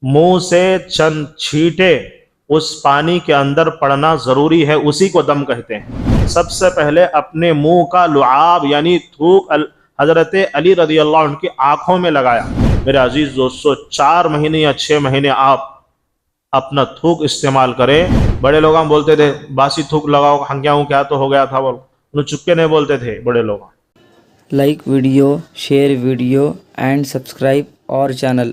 منہ سے چند چھینٹے اس پانی کے اندر پڑنا ضروری ہے، اسی کو دم کہتے ہیں۔ سب سے پہلے اپنے منہ کا لعاب یعنی تھوک حضرت علی رضی اللہ عنہ کی آنکھوں میں لگایا۔ میرے عزیز دوستو، 4 مہینے یا 6 مہینے آپ اپنا تھوک استعمال کریں۔ بڑے لوگ بولتے تھے باسی تھوک لگاؤ، ہنگیاؤں کیا تو ہو گیا تھا، انہوں چپکے نہیں بولتے تھے بڑے لوگ۔ Like video, share video and subscribe اور چینل۔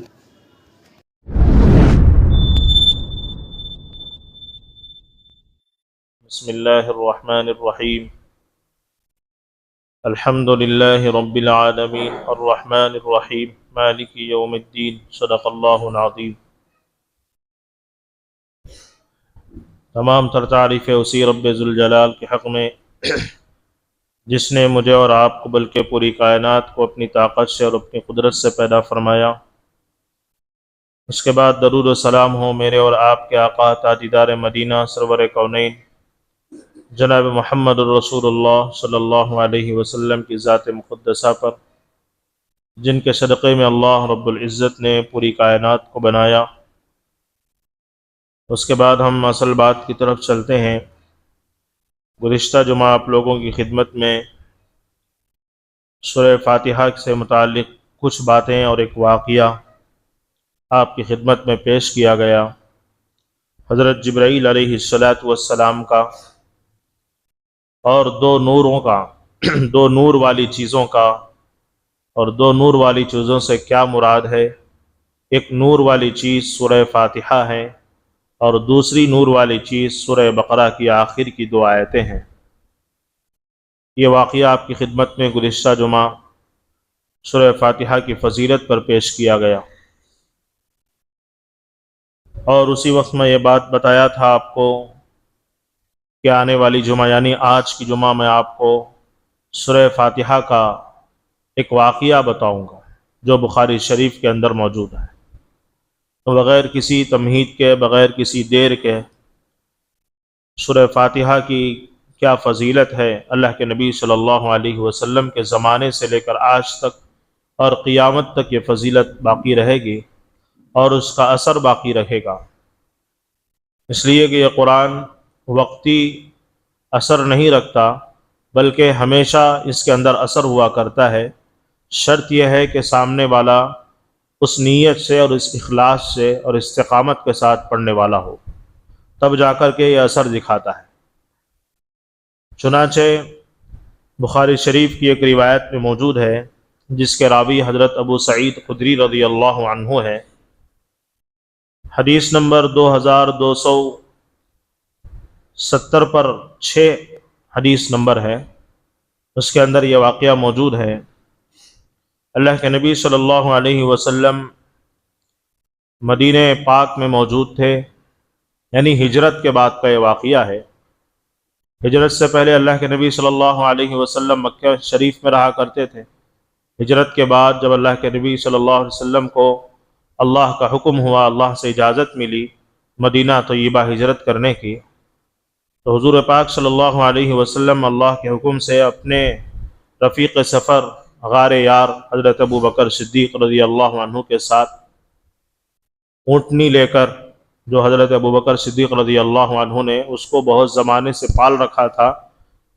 بسم اللہ الرحمن الرحیم، الحمد للہ رب العالمین الرحمن الرحیم مالک یوم الدین، صدق اللہ العظیم۔ تمام تر تعریف اسی رب ذوالجلال کے حق میں جس نے مجھے اور آپ کو بلکہ پوری کائنات کو اپنی طاقت سے اور اپنی قدرت سے پیدا فرمایا۔ اس کے بعد درود و سلام ہو میرے اور آپ کے آقا تاجدار مدینہ سرور کونین جناب محمد الرسول اللہ صلی اللہ علیہ وسلم کی ذات مقدسہ پر، جن کے صدقے میں اللہ رب العزت نے پوری کائنات کو بنایا۔ اس کے بعد ہم اصل بات کی طرف چلتے ہیں۔ گزشتہ جمعہ آپ لوگوں کی خدمت میں سورہ فاتحہ سے متعلق کچھ باتیں اور ایک واقعہ آپ کی خدمت میں پیش کیا گیا۔ حضرت جبرائیل علیہ السلام کا اور 2 نوروں کا 2 نور والی چیزوں کا، اور 2 نور والی چیزوں سے کیا مراد ہے؟ ایک نور والی چیز سورہ فاتحہ ہے اور دوسری نور والی چیز سورہ بقرہ کی آخر کی 2 آیتیں ہیں۔ یہ واقعہ آپ کی خدمت میں گزشتہ جمعہ سورہ فاتحہ کی فضیلت پر پیش کیا گیا، اور اسی وقت میں یہ بات بتایا تھا آپ کو کہ آنے والی جمعہ یعنی آج کی جمعہ میں آپ کو سورہ فاتحہ کا ایک واقعہ بتاؤں گا جو بخاری شریف کے اندر موجود ہے۔ تو بغیر کسی تمہید کے، بغیر کسی دیر کے، سورہ فاتحہ کی کیا فضیلت ہے، اللہ کے نبی صلی اللہ علیہ وسلم کے زمانے سے لے کر آج تک اور قیامت تک یہ فضیلت باقی رہے گی اور اس کا اثر باقی رہے گا، اس لیے کہ یہ قرآن وقتی اثر نہیں رکھتا بلکہ ہمیشہ اس کے اندر اثر ہوا کرتا ہے۔ شرط یہ ہے کہ سامنے والا اس نیت سے اور اس اخلاص سے اور استقامت کے ساتھ پڑھنے والا ہو، تب جا کر کے یہ اثر دکھاتا ہے۔ چنانچہ بخاری شریف کی ایک روایت میں موجود ہے جس کے راوی حضرت ابو سعید خدری رضی اللہ عنہ ہے۔ حدیث نمبر 2270 پر 6 حدیث نمبر ہے، اس کے اندر یہ واقعہ موجود ہے۔ اللہ کے نبی صلی اللہ علیہ وسلم مدینہ پاک میں موجود تھے، یعنی ہجرت کے بعد کا یہ واقعہ ہے۔ ہجرت سے پہلے اللہ کے نبی صلی اللہ علیہ وسلم مکہ شریف میں رہا کرتے تھے۔ ہجرت کے بعد جب اللہ کے نبی صلی اللہ علیہ وسلم کو اللہ کا حکم ہوا، اللہ سے اجازت ملی مدینہ طیبہ ہجرت کرنے کی، تو حضور پاک صلی اللہ علیہ وسلم اللہ کے حکم سے اپنے رفیق سفر غار یار حضرت ابو بکر صدیق رضی اللہ عنہ کے ساتھ اونٹنی لے کر، جو حضرت ابو بکر صدیق رضی اللہ عنہ نے اس کو بہت زمانے سے پال رکھا تھا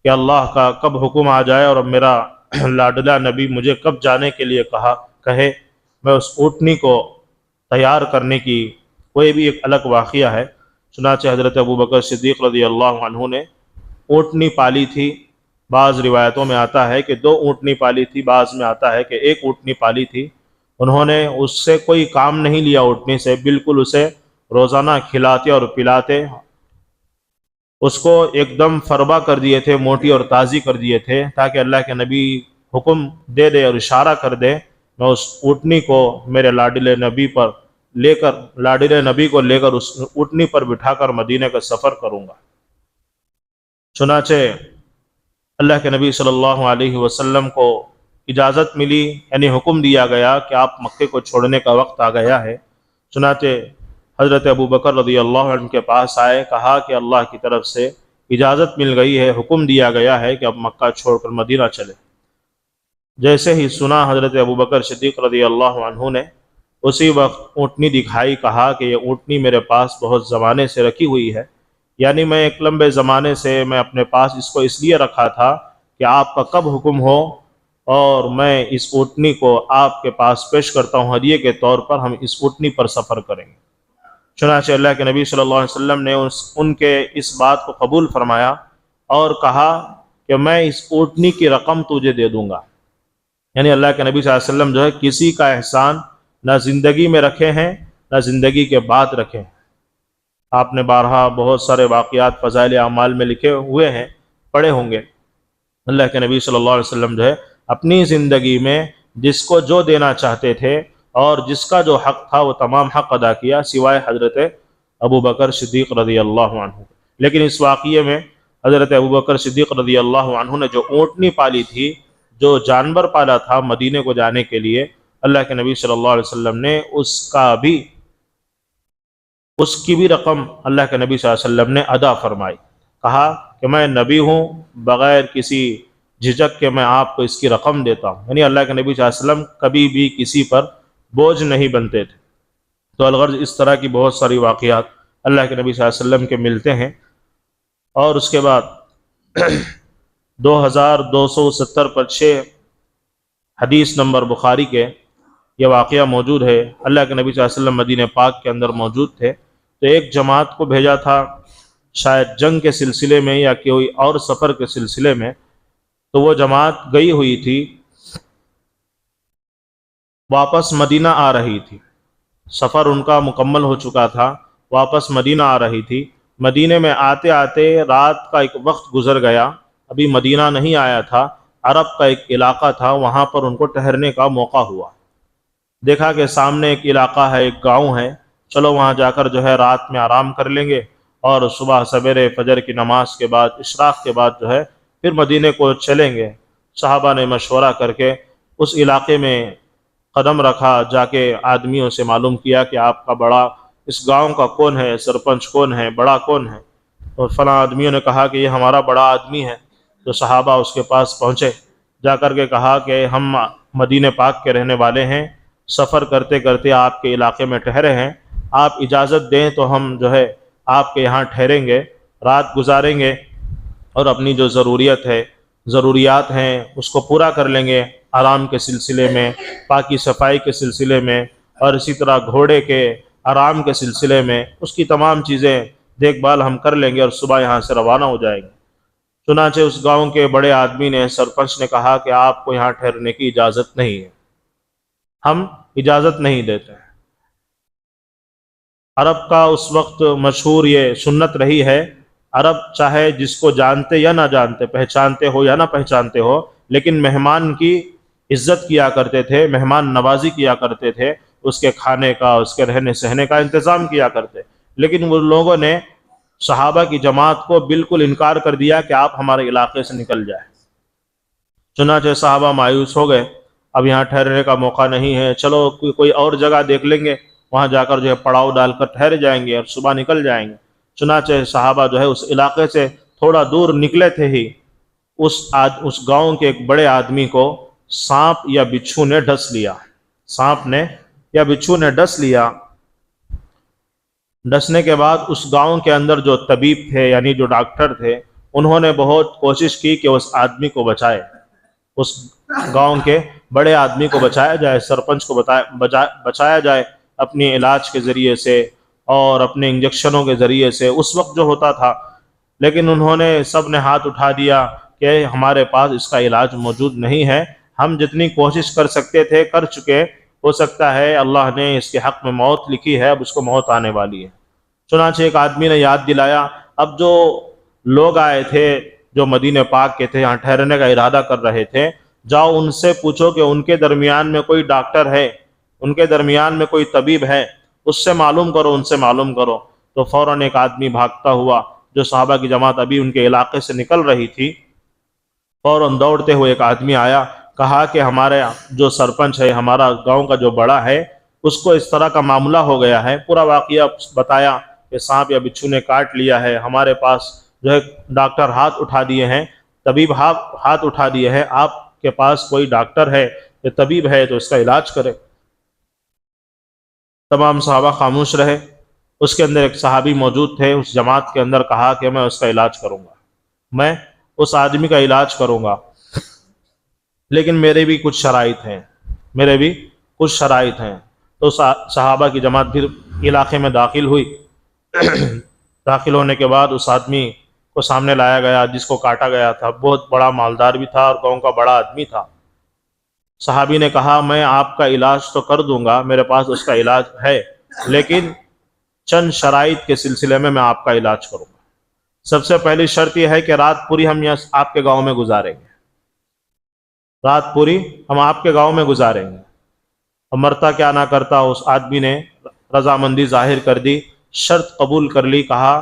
کہ اللہ کا کب حکم آ جائے اور میرا لاڈلا نبی مجھے کب جانے کے لیے کہے، میں اس اونٹنی کو تیار کرنے کی کوئی بھی ایک الگ واقعہ ہے۔ چنانچہ حضرت ابو بکر صدیق رضی اللہ عنہ نے اونٹنی پالی تھی۔ بعض روایتوں میں آتا ہے کہ 2 اونٹنی پالی تھی، بعض میں آتا ہے کہ 1 اونٹنی پالی تھی۔ انہوں نے اس سے کوئی کام نہیں لیا، اونٹنی سے بالکل اسے روزانہ کھلاتے اور پلاتے، اس کو ایک دم فربا کر دیے تھے، موٹی اور تازی کر دیے تھے، تاکہ اللہ کے نبی حکم دے دے اور اشارہ کر دے میں اس اونٹنی کو میرے لاڈلے نبی کو لے کر اس اونٹنی پر بٹھا کر مدینہ کا سفر کروں گا۔ چنانچہ اللہ کے نبی صلی اللہ علیہ وسلم کو اجازت ملی، یعنی حکم دیا گیا کہ آپ مکے کو چھوڑنے کا وقت آ گیا ہے۔ چنانچہ حضرت ابو بکر رضی اللہ عنہ کے پاس آئے، کہا کہ اللہ کی طرف سے اجازت مل گئی ہے، حکم دیا گیا ہے کہ اب مکہ چھوڑ کر مدینہ چلے۔ جیسے ہی سنا حضرت ابو بکر صدیق رضی اللہ عنہ نے اسی وقت اونٹنی دکھائی، کہا کہ یہ اونٹنی میرے پاس بہت زمانے سے رکھی ہوئی ہے، یعنی میں ایک لمبے زمانے سے میں اپنے پاس اس کو اس لیے رکھا تھا کہ آپ کا کب حکم ہو اور میں اس اونٹنی کو آپ کے پاس پیش کرتا ہوں ہدیے کے طور پر، ہم اس اونٹنی پر سفر کریں گے۔ چنانچہ اللہ کے نبی صلی اللہ علیہ وسلم نے ان کے اس بات کو قبول فرمایا اور کہا کہ میں اس اونٹنی کی رقم تجھے دے دوں گا۔ یعنی اللہ کے نبی صلی اللہ علیہ وسلم جو ہے کسی کا احسان نہ زندگی میں رکھے ہیں نہ زندگی کے بعد رکھے ہیں۔ آپ نے بارہا بہت سارے واقعات فضائل اعمال میں لکھے ہوئے ہیں، پڑھے ہوں گے۔ اللہ کے نبی صلی اللہ علیہ وسلم جو ہے اپنی زندگی میں جس کو جو دینا چاہتے تھے اور جس کا جو حق تھا وہ تمام حق ادا کیا، سوائے حضرت ابو بکر صدیق رضی اللہ عنہ۔ لیکن اس واقعے میں حضرت ابو بکر صدیق رضی اللہ عنہ نے جو اونٹنی پالی تھی، جو جانور پالا تھا مدینے کو جانے کے لیے، اللہ کے نبی صلی اللہ علیہ وسلم نے اس کی بھی رقم اللہ کے نبی صلی اللہ علیہ وسلم نے ادا فرمائی۔ کہا کہ میں نبی ہوں، بغیر کسی جھجک کے میں آپ کو اس کی رقم دیتا ہوں۔ یعنی اللہ کے نبی صلی اللہ علیہ وسلم کبھی بھی کسی پر بوجھ نہیں بنتے تھے۔ تو الغرض اس طرح کی بہت ساری واقعات اللہ کے نبی صلی اللہ علیہ وسلم کے ملتے ہیں۔ اور اس کے بعد 2270 پر 6 حدیث نمبر بخاری کے یہ واقعہ موجود ہے۔ اللہ کے نبی صلی اللہ علیہ وسلم مدینہ پاک کے اندر موجود تھے، تو ایک جماعت کو بھیجا تھا، شاید جنگ کے سلسلے میں یا کوئی اور سفر کے سلسلے میں۔ تو وہ جماعت گئی ہوئی تھی، واپس مدینہ آ رہی تھی، سفر ان کا مکمل ہو چکا تھا، واپس مدینہ آ رہی تھی۔ مدینے میں آتے آتے رات کا ایک وقت گزر گیا، ابھی مدینہ نہیں آیا تھا، عرب کا ایک علاقہ تھا، وہاں پر ان کو ٹھہرنے کا موقع ہوا۔ دیکھا کہ سامنے ایک علاقہ ہے، ایک گاؤں ہے، چلو وہاں جا کر جو ہے رات میں آرام کر لیں گے اور صبح سویرے فجر کی نماز کے بعد، اشراق کے بعد جو ہے پھر مدینے کو چلیں گے۔ صحابہ نے مشورہ کر کے اس علاقے میں قدم رکھا، جا کے آدمیوں سے معلوم کیا کہ آپ کا بڑا اس گاؤں کا کون ہے، سرپنچ کون ہے، بڑا کون ہے؟ اور فلاں آدمیوں نے کہا کہ یہ ہمارا بڑا آدمی ہے۔ تو صحابہ اس کے پاس پہنچے، جا کر کے کہا کہ ہم مدینہ پاک کے رہنے والے ہیں، سفر کرتے کرتے آپ کے علاقے میں ٹھہرے ہیں، آپ اجازت دیں تو ہم جو ہے آپ کے یہاں ٹھہریں گے، رات گزاریں گے اور اپنی جو ضروریات ہیں اس کو پورا کر لیں گے، آرام کے سلسلے میں، پاکی صفائی کے سلسلے میں، اور اسی طرح گھوڑے کے آرام کے سلسلے میں اس کی تمام چیزیں دیکھ بھال ہم کر لیں گے اور صبح یہاں سے روانہ ہو جائیں گے۔ چنانچہ اس گاؤں کے بڑے آدمی نے، سرپنچ نے کہا کہ آپ کو یہاں ٹھہرنے کی اجازت نہیں ہے، ہم اجازت نہیں دیتے ہیں۔ عرب کا اس وقت مشہور یہ سنت رہی ہے، عرب چاہے جس کو جانتے یا نہ جانتے، پہچانتے ہو یا نہ پہچانتے ہو، لیکن مہمان کی عزت کیا کرتے تھے، مہمان نوازی کیا کرتے تھے، اس کے کھانے کا، اس کے رہنے سہنے کا انتظام کیا کرتے۔ لیکن وہ لوگوں نے صحابہ کی جماعت کو بالکل انکار کر دیا کہ آپ ہمارے علاقے سے نکل جائیں۔ چنانچہ صحابہ مایوس ہو گئے، اب یہاں ٹھہرنے کا موقع نہیں ہے، چلو کوئی اور جگہ دیکھ لیں گے، وہاں جا کر جو ہے پڑاؤ ڈال کر ٹھہر جائیں گے اور صبح نکل جائیں گے۔ چنانچہ صحابہ جو ہے اس علاقے سے تھوڑا دور نکلے تھے ہی اس گاؤں کے ایک بڑے آدمی کو سانپ یا بچھو نے ڈس لیا، سانپ نے یا بچھو نے ڈس لیا۔ ڈسنے کے بعد اس گاؤں کے اندر جو طبیب تھے، یعنی جو ڈاکٹر تھے، انہوں نے بہت کوشش کی کہ اس آدمی کو بچائے، اس گاؤں کے بڑے آدمی کو بچایا جائے، سرپنچ کو بچایا جائے اپنی علاج کے ذریعے سے اور اپنے انجیکشنوں کے ذریعے سے، اس وقت جو ہوتا تھا۔ لیکن انہوں نے سب نے ہاتھ اٹھا دیا کہ ہمارے پاس اس کا علاج موجود نہیں ہے، ہم جتنی کوشش کر سکتے تھے کر چکے، ہو سکتا ہے اللہ نے اس کے حق میں موت لکھی ہے، اب اس کو موت آنے والی ہے۔ چنانچہ ایک آدمی نے یاد دلایا، اب جو لوگ آئے تھے جو مدینہ پاک کے تھے، یہاں ٹھہرنے کا ارادہ کر رہے تھے، جاؤ ان سے پوچھو کہ ان کے درمیان میں کوئی ڈاکٹر ہے، ان کے درمیان میں کوئی طبیب ہے، اس سے معلوم کرو، ان سے معلوم کرو۔ تو فوراً ایک آدمی بھاگتا ہوا، جو صحابہ کی جماعت ابھی ان کے علاقے سے نکل رہی تھی، فوراً دوڑتے ہوئے ایک آدمی آیا، کہا کہ ہمارے جو سرپنچ ہے، ہمارا گاؤں کا جو بڑا ہے، اس کو اس طرح کا معاملہ ہو گیا ہے، پورا واقعہ بتایا کہ سانپ یا بچھو نے کاٹ لیا ہے، ہمارے پاس جو ہے ڈاکٹر ہاتھ اٹھا دیے ہیں، طبیب ہاتھ اٹھا دیے ہیں، آپ کے پاس کوئی ڈاکٹر ہے یا طبیب ہے تو اس کا علاج کرے۔ تمام صحابہ خاموش رہے۔ اس کے اندر ایک صحابی موجود تھے، اس جماعت کے اندر، کہا کہ میں اس کا علاج کروں گا، میں اس آدمی کا علاج کروں گا، لیکن میرے بھی کچھ شرائط ہیں، میرے بھی کچھ شرائط ہیں۔ تو صحابہ کی جماعت پھر علاقے میں داخل ہوئی۔ داخل ہونے کے بعد اس آدمی کو سامنے لایا گیا جس کو کاٹا گیا تھا، بہت بڑا مالدار بھی تھا اور گاؤں کا بڑا آدمی تھا۔ صحابی نے کہا میں آپ کا علاج تو کر دوں گا، میرے پاس اس کا علاج ہے، لیکن چند شرائط کے سلسلے میں آپ کا علاج کروں گا۔ سب سے پہلی شرط یہ ہے کہ رات پوری ہم آپ کے گاؤں میں گزاریں گے، رات پوری ہم آپ کے گاؤں میں گزاریں گے۔ اور مرتا کیا نہ کرتا، اس آدمی نے رضامندی ظاہر کر دی، شرط قبول کر لی، کہا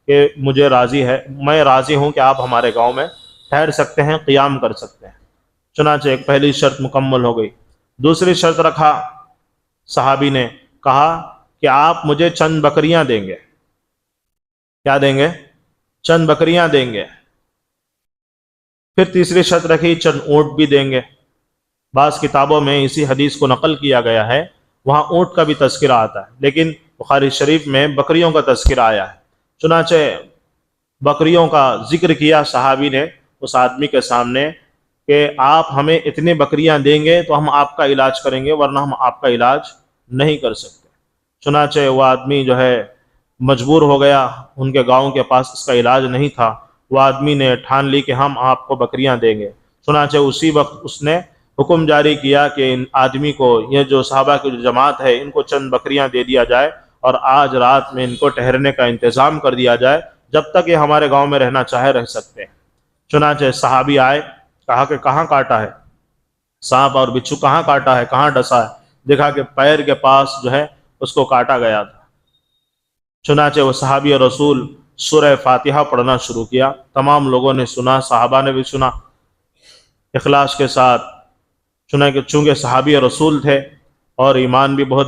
کہ مجھے راضی ہے، میں راضی ہوں کہ آپ ہمارے گاؤں میں ٹھہر سکتے ہیں، قیام کر سکتے ہیں۔ چنانچہ ایک پہلی شرط مکمل ہو گئی۔ دوسری شرط رکھا صحابی نے، کہا کہ آپ مجھے چند بکریاں دیں گے۔ کیا دیں گے؟ چند بکریاں دیں گے۔ پھر تیسری شرط رکھی، چند اونٹ بھی دیں گے۔ بعض کتابوں میں اسی حدیث کو نقل کیا گیا ہے، وہاں اونٹ کا بھی تذکرہ آتا ہے، لیکن بخاری شریف میں بکریوں کا تذکرہ آیا ہے۔ چنانچہ بکریوں کا ذکر کیا صحابی نے اس آدمی کے سامنے کہ آپ ہمیں اتنے بکریاں دیں گے تو ہم آپ کا علاج کریں گے، ورنہ ہم آپ کا علاج نہیں کر سکتے۔ چنانچہ وہ آدمی جو ہے مجبور ہو گیا، ان کے گاؤں کے پاس اس کا علاج نہیں تھا، وہ آدمی نے ٹھان لی کہ ہم آپ کو بکریاں دیں گے۔ چنانچہ اسی وقت اس نے حکم جاری کیا کہ ان آدمی کو، یہ جو صحابہ کی جو جماعت ہے، ان کو چند بکریاں دے دیا جائے اور آج رات میں ان کو ٹھہرنے کا انتظام کر دیا جائے، جب تک یہ ہمارے گاؤں میں رہنا چاہے رہ سکتے ہیں۔ چنانچہ صحابی آئے، کہا کہ کہاں کاٹا ہے، سانپ اور بچھو کہاں کاٹا ہے، کہاں ڈسا ہے؟ دیکھا کہ پیر کے پاس جو ہے اس کو کاٹا گیا تھا۔ چنانچہ وہ صحابی رسول سورہ فاتحہ پڑھنا شروع کیا، تمام لوگوں نے سنا، صحابہ نے بھی سنا اخلاص کے ساتھ۔ چونکہ صحابی رسول تھے اور ایمان بھی بہت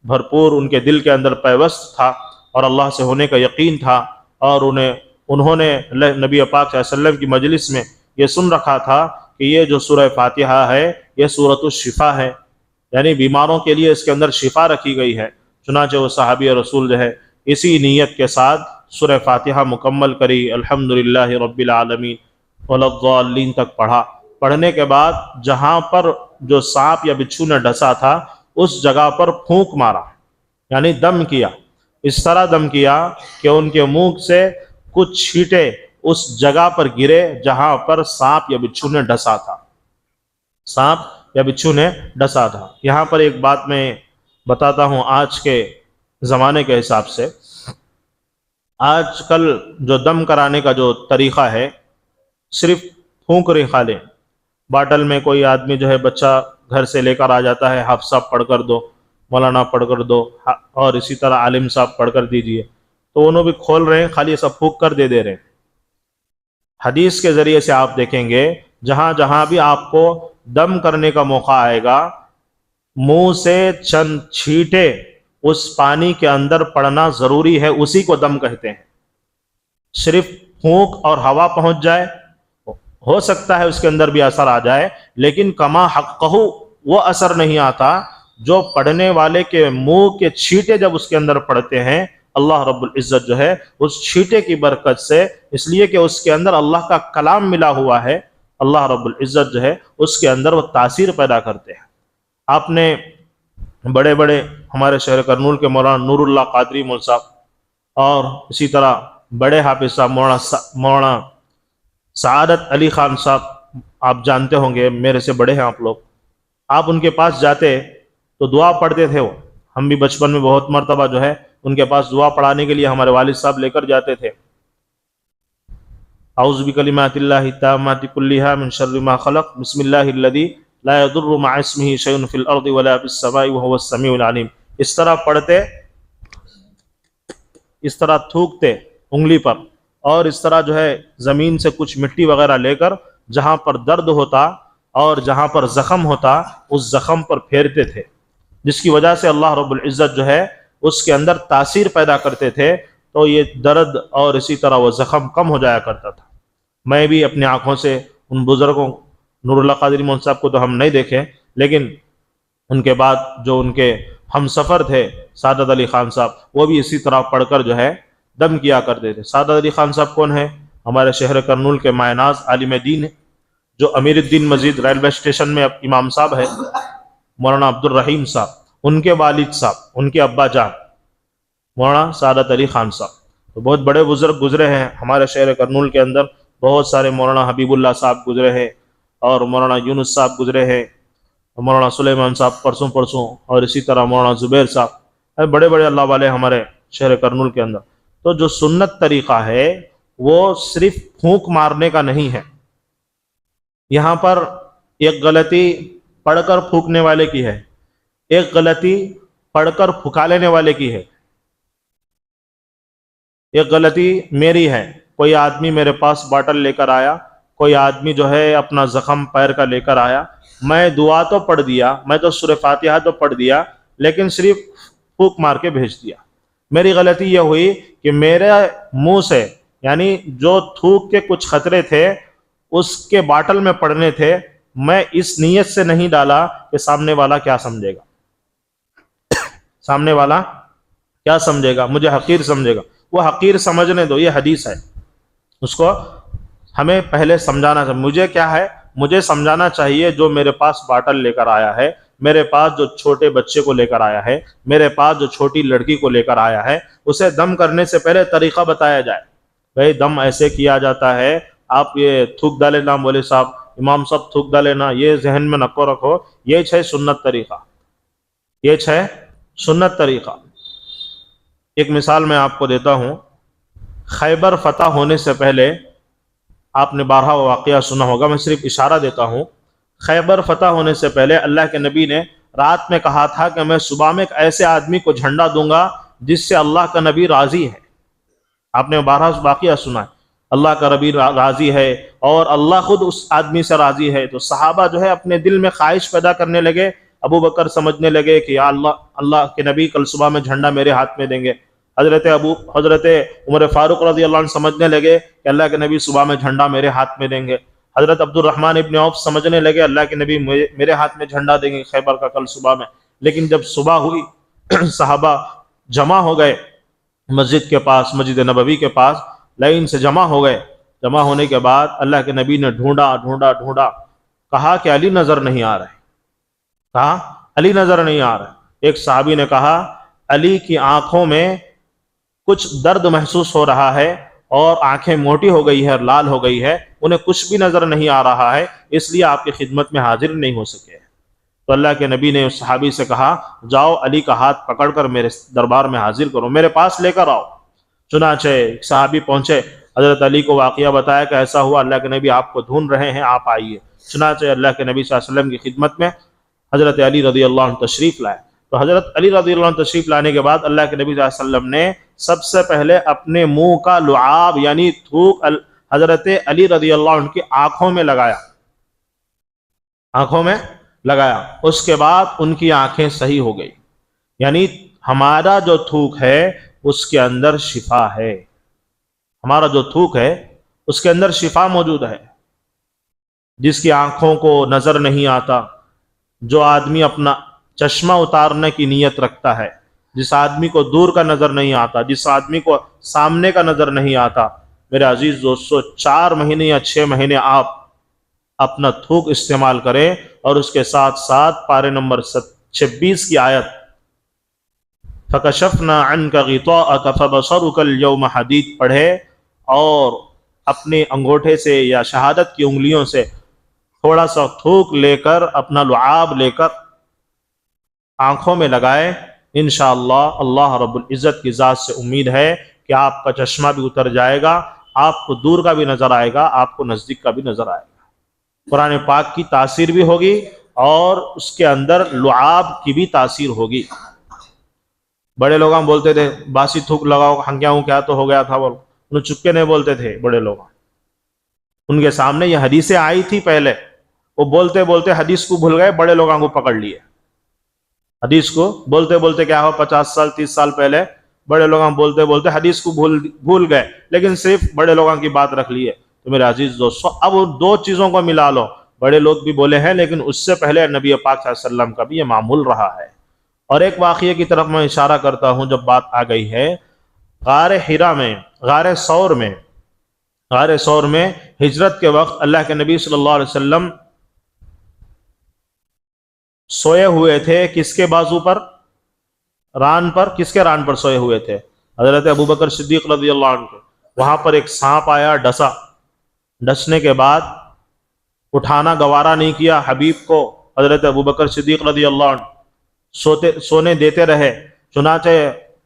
بھرپور ان کے دل کے اندر پیوست تھا اور اللہ سے ہونے کا یقین تھا، اور انہوں نے نبی پاک صلی اللہ علیہ وسلم کی مجلس میں یہ سن رکھا تھا کہ یہ جو سورہ فاتحہ ہے یہ سورۃ الشفا ہے، یعنی بیماروں کے لیے اس کے اندر شفا رکھی گئی ہے۔ چنانچہ وہ صحابی رسول جو ہے اسی نیت کے ساتھ سورہ فاتحہ مکمل کری، الحمدللہ رب العالمین ولا الضالین تک پڑھا۔ پڑھنے کے بعد جہاں پر جو سانپ یا بچھو نے ڈسا تھا اس جگہ پر پھونک مارا، یعنی دم کیا، اس طرح دم کیا کہ ان کے منہ سے کچھ چھینٹے اس جگہ پر گرے جہاں پر سانپ یا بچھو نے ڈسا تھا، سانپ یا بچھو نے ڈسا تھا۔ یہاں پر ایک بات میں بتاتا ہوں، آج کے زمانے کے حساب سے آج کل جو دم کرانے کا جو طریقہ ہے، صرف پھونک رکھا لیں، باٹل میں کوئی آدمی جو ہے بچہ گھر سے لے کر آ جاتا ہے، حافظ صاحب پڑھ کر دو، مولانا پڑھ کر دو، اور اسی طرح عالم صاحب پڑھ کر دیجئے، تو انہوں بھی کھول رہے ہیں، خالی ایسا پھونک کر دے رہے ہیں۔ حدیث کے ذریعے سے آپ دیکھیں گے جہاں جہاں بھی آپ کو دم کرنے کا موقع آئے گا، منہ سے چند چھینٹے اس پانی کے اندر پڑنا ضروری ہے، اسی کو دم کہتے ہیں۔ صرف پھونک اور ہوا پہنچ جائے، ہو سکتا ہے اس کے اندر بھی اثر آ جائے، لیکن کما حقہ وہ اثر نہیں آتا جو پڑھنے والے کے منہ کے چھینٹے جب اس کے اندر پڑتے ہیں۔ اللہ رب العزت جو ہے اس چھینٹے کی برکت سے، اس لیے کہ اس کے اندر اللہ کا کلام ملا ہوا ہے، اللہ رب العزت جو ہے اس کے اندر وہ تاثیر پیدا کرتے ہیں۔ آپ نے بڑے بڑے ہمارے شہر کرنول کے مولانا نور اللہ قادری مول صاحب، اور اسی طرح بڑے حافظ صاحب مولانا سعادت علی خان صاحب، آپ جانتے ہوں گے، میرے سے بڑے ہیں آپ لوگ، آپ ان کے پاس جاتے تو دعا پڑھتے تھے وہ، ہم بھی بچپن میں بہت مرتبہ جو ہے ان کے پاس دعا پڑھانے کے لیے ہمارے والد صاحب لے کر جاتے تھے۔ اعوذ بکلمات اللہ التامات کلھا من شر ما خلق، بسم اللہ الذی لا یضر مع اسمہ شیء فی الارض ولا فی السماء وهو السمیع العلیم۔ اس طرح پڑھتے، اس طرح تھوکتے انگلی پر، اور اس طرح جو ہے زمین سے کچھ مٹی وغیرہ لے کر جہاں پر درد ہوتا اور جہاں پر زخم ہوتا اس زخم پر پھیرتے تھے، جس کی وجہ سے اللہ رب العزت جو ہے اس کے اندر تاثیر پیدا کرتے تھے، تو یہ درد اور اسی طرح وہ زخم کم ہو جایا کرتا تھا۔ میں بھی اپنی آنکھوں سے ان بزرگوں، نور اللہ قادری مول صاحب کو تو ہم نہیں دیکھے، لیکن ان کے بعد جو ان کے ہم سفر تھے سعادت علی خان صاحب، وہ بھی اسی طرح پڑھ کر جو ہے دم کیا کرتے تھے۔ سعادت علی خان صاحب کون ہے؟ ہمارے شہر کرنول کے مائے ناز عالم دین ہے، جو امیر الدین مسجد ریلوے اسٹیشن میں امام صاحب ہے، مولانا عبد الرحیم صاحب، ان کے والد صاحب، ان کے ابا جان مولانا سعادت علی خان صاحب، تو بہت بڑے بزرگ گزرے ہیں ہمارے شہر کرنول کے اندر۔ بہت سارے مولانا حبیب اللہ صاحب گزرے ہیں، اور مولانا یونس صاحب گزرے ہیں، مولانا سلیمان صاحب پرسوں، اور اسی طرح مولانا زبیر صاحب، بڑے بڑے اللہ والے ہمارے شہر کرنول کے اندر۔ تو جو سنت طریقہ ہے وہ صرف پھونک مارنے کا نہیں ہے۔ یہاں پر ایک غلطی پڑھ کر پھونکنے والے کی ہے، ایک غلطی پڑھ کر پھکا لینے والے کی ہے۔ ایک غلطی میری ہے، کوئی آدمی میرے پاس باٹل لے کر آیا، کوئی آدمی جو ہے اپنا زخم پیر کا لے کر آیا، میں دعا تو پڑھ دیا، میں تو سورہ فاتحہ تو پڑھ دیا، لیکن صرف پھونک مار کے بھیج دیا۔ میری غلطی یہ ہوئی کہ میرے منہ سے، یعنی جو تھوک کے کچھ خطرے تھے اس کے باٹل میں پڑنے تھے، میں اس نیت سے نہیں ڈالا کہ سامنے والا کیا سمجھے گا، سامنے والا کیا سمجھے گا، مجھے حقیر سمجھے گا۔ وہ حقیر سمجھنے دو، یہ حدیث ہے، اس کو ہمیں پہلے سمجھانا چاہیے۔ مجھے کیا ہے، مجھے سمجھانا چاہیے جو میرے پاس باٹل لے کر آیا ہے، میرے پاس جو چھوٹے بچے کو لے کر آیا ہے، میرے پاس جو چھوٹی لڑکی کو لے کر آیا ہے، اسے دم کرنے سے پہلے طریقہ بتایا جائے۔ بھائی دم ایسے کیا جاتا ہے، آپ یہ تھوک ڈالے نہ بولے صاحب امام صاحب تھوک ڈالے نا، یہ ذہن میں نکو رکھو، یہ ہے سنت طریقہ، یہ ہے سنت طریقہ۔ ایک مثال میں آپ کو دیتا ہوں، خیبر فتح ہونے سے پہلے آپ نے بارہا واقعہ سنا ہوگا، میں صرف اشارہ دیتا ہوں۔ خیبر فتح ہونے سے پہلے اللہ کے نبی نے رات میں کہا تھا کہ میں صبح میں ایک ایسے آدمی کو جھنڈا دوں گا جس سے اللہ کا نبی راضی ہے۔ آپ نے بارہا واقعہ سنا ہے، اللہ کا نبی راضی ہے اور اللہ خود اس آدمی سے راضی ہے۔ تو صحابہ جو ہے اپنے دل میں خواہش پیدا کرنے لگے، ابو بکر سمجھنے لگے کہ یا اللہ کے نبی کل صبح میں جھنڈا میرے ہاتھ میں دیں گے۔ حضرت عمر فاروق رضی اللہ عنہ سمجھنے لگے کہ اللہ کے نبی صبح میں جھنڈا میرے ہاتھ میں دیں گے۔ حضرت عبد الرحمن ابن عوف سمجھنے لگے اللہ کے نبی میرے ہاتھ میں جھنڈا دیں گے خیبر کا کل صبح میں۔ لیکن جب صبح ہوئی صحابہ جمع ہو گئے مسجد کے پاس، مسجد نبوی کے پاس لائن سے جمع ہو گئے۔ جمع ہونے کے بعد اللہ کے نبی نے ڈھونڈا، کہا کہ علی نظر نہیں آ رہے، کہا علی نظر نہیں آ رہے۔ ایک صحابی نے کہا علی کی آنکھوں میں کچھ درد محسوس ہو رہا ہے اور آنکھیں موٹی ہو گئی ہے اور لال ہو گئی ہے، انہیں کچھ بھی نظر نہیں آ رہا ہے، اس لیے آپ کی خدمت میں حاضر نہیں ہو سکے۔ تو اللہ کے نبی نے اس صحابی سے کہا جاؤ علی کا ہاتھ پکڑ کر میرے دربار میں حاضر کرو، میرے پاس لے کر آؤ۔ چنانچہ ایک صحابی پہنچے، حضرت علی کو واقعہ بتایا کہ ایسا ہوا، اللہ کے نبی آپ کو ڈھونڈ رہے ہیں، آپ آئیے۔ چنانچہ اللہ کے نبی صلی اللہ علیہ وسلم کی خدمت میں حضرت علی رضی اللہ عنہ تشریف لائے۔ تو حضرت علی رضی اللہ عنہ تشریف لانے کے بعد اللہ کے نبی صلی اللہ علیہ وسلم نے سب سے پہلے اپنے منہ کا لعاب یعنی تھوک حضرت علی رضی اللہ عنہ کی آنکھوں میں لگایا، آنکھوں میں لگایا۔ اس کے بعد ان کی آنکھیں صحیح ہو گئی۔ یعنی ہمارا جو تھوک ہے اس کے اندر شفا ہے، ہمارا جو تھوک ہے اس کے اندر شفا موجود ہے۔ جس کی آنکھوں کو نظر نہیں آتا، جو آدمی اپنا چشمہ اتارنے کی نیت رکھتا ہے، جس آدمی کو دور کا نظر نہیں آتا، جس آدمی کو سامنے کا نظر نہیں آتا، میرے عزیز دوستو 4 مہینے یا 6 مہینے آپ اپنا تھوک استعمال کریں، اور اس کے ساتھ ساتھ پارے نمبر 26 کی آیت فَكَشَفْنَا عَنْكَ غِطَاءَكَ فَبَصَرُكَ الْيَوْمَ حدید پڑھے، اور اپنے انگوٹھے سے یا شہادت کی انگلیوں سے تھوڑا سا تھوک لے کر، اپنا لعاب لے کر آنکھوں میں لگائے۔ انشاءاللہ اللہ رب العزت کی ذات سے امید ہے کہ آپ کا چشمہ بھی اتر جائے گا، آپ کو دور کا بھی نظر آئے گا، آپ کو نزدیک کا بھی نظر آئے گا۔ قرآن پاک کی تاثیر بھی ہوگی اور اس کے اندر لعاب کی بھی تاثیر ہوگی۔ بڑے لوگ بولتے تھے باسی تھوک لگاؤ، ہنگیاؤں کیا تو ہو گیا تھا، وہ انہوں چپکے نہیں بولتے تھے بڑے لوگ۔ ان کے سامنے یہ حدیثیں آئی تھی پہلے، وہ بولتے بولتے حدیث کو بھول گئے، بڑے لوگوں کو پکڑ لیے۔ حدیث کو بولتے بولتے کیا ہو 50 سال 30 سال پہلے بڑے لوگوں بولتے بولتے حدیث کو بھول گئے، لیکن صرف بڑے لوگوں کی بات رکھ لیے۔ تو میرے عزیز دوستو اب دو چیزوں کو ملا لو، بڑے لوگ بھی بولے ہیں لیکن اس سے پہلے نبی پاک صلی اللہ علیہ وسلم کا بھی یہ معمول رہا ہے۔ اور ایک واقعے کی طرف میں اشارہ کرتا ہوں جب بات آ گئی ہے، غار حرا میں، غار ثور میں ہجرت کے وقت اللہ کے نبی صلی اللہ علیہ وسلم سوئے ہوئے تھے، کس کے بازو پر؟ ران پر. کس کے ران پر سوئے ہوئے تھے؟ حضرت ابوبکر صدیق رضی اللہ عنہ کے. وہاں پر ایک سانپ آیا، ڈسنے کے بعد اٹھانا گوارا نہیں کیا حبیب کو. حضرت ابوبکر صدیق رضی اللہ عنہ سونے دیتے رہے. چنانچہ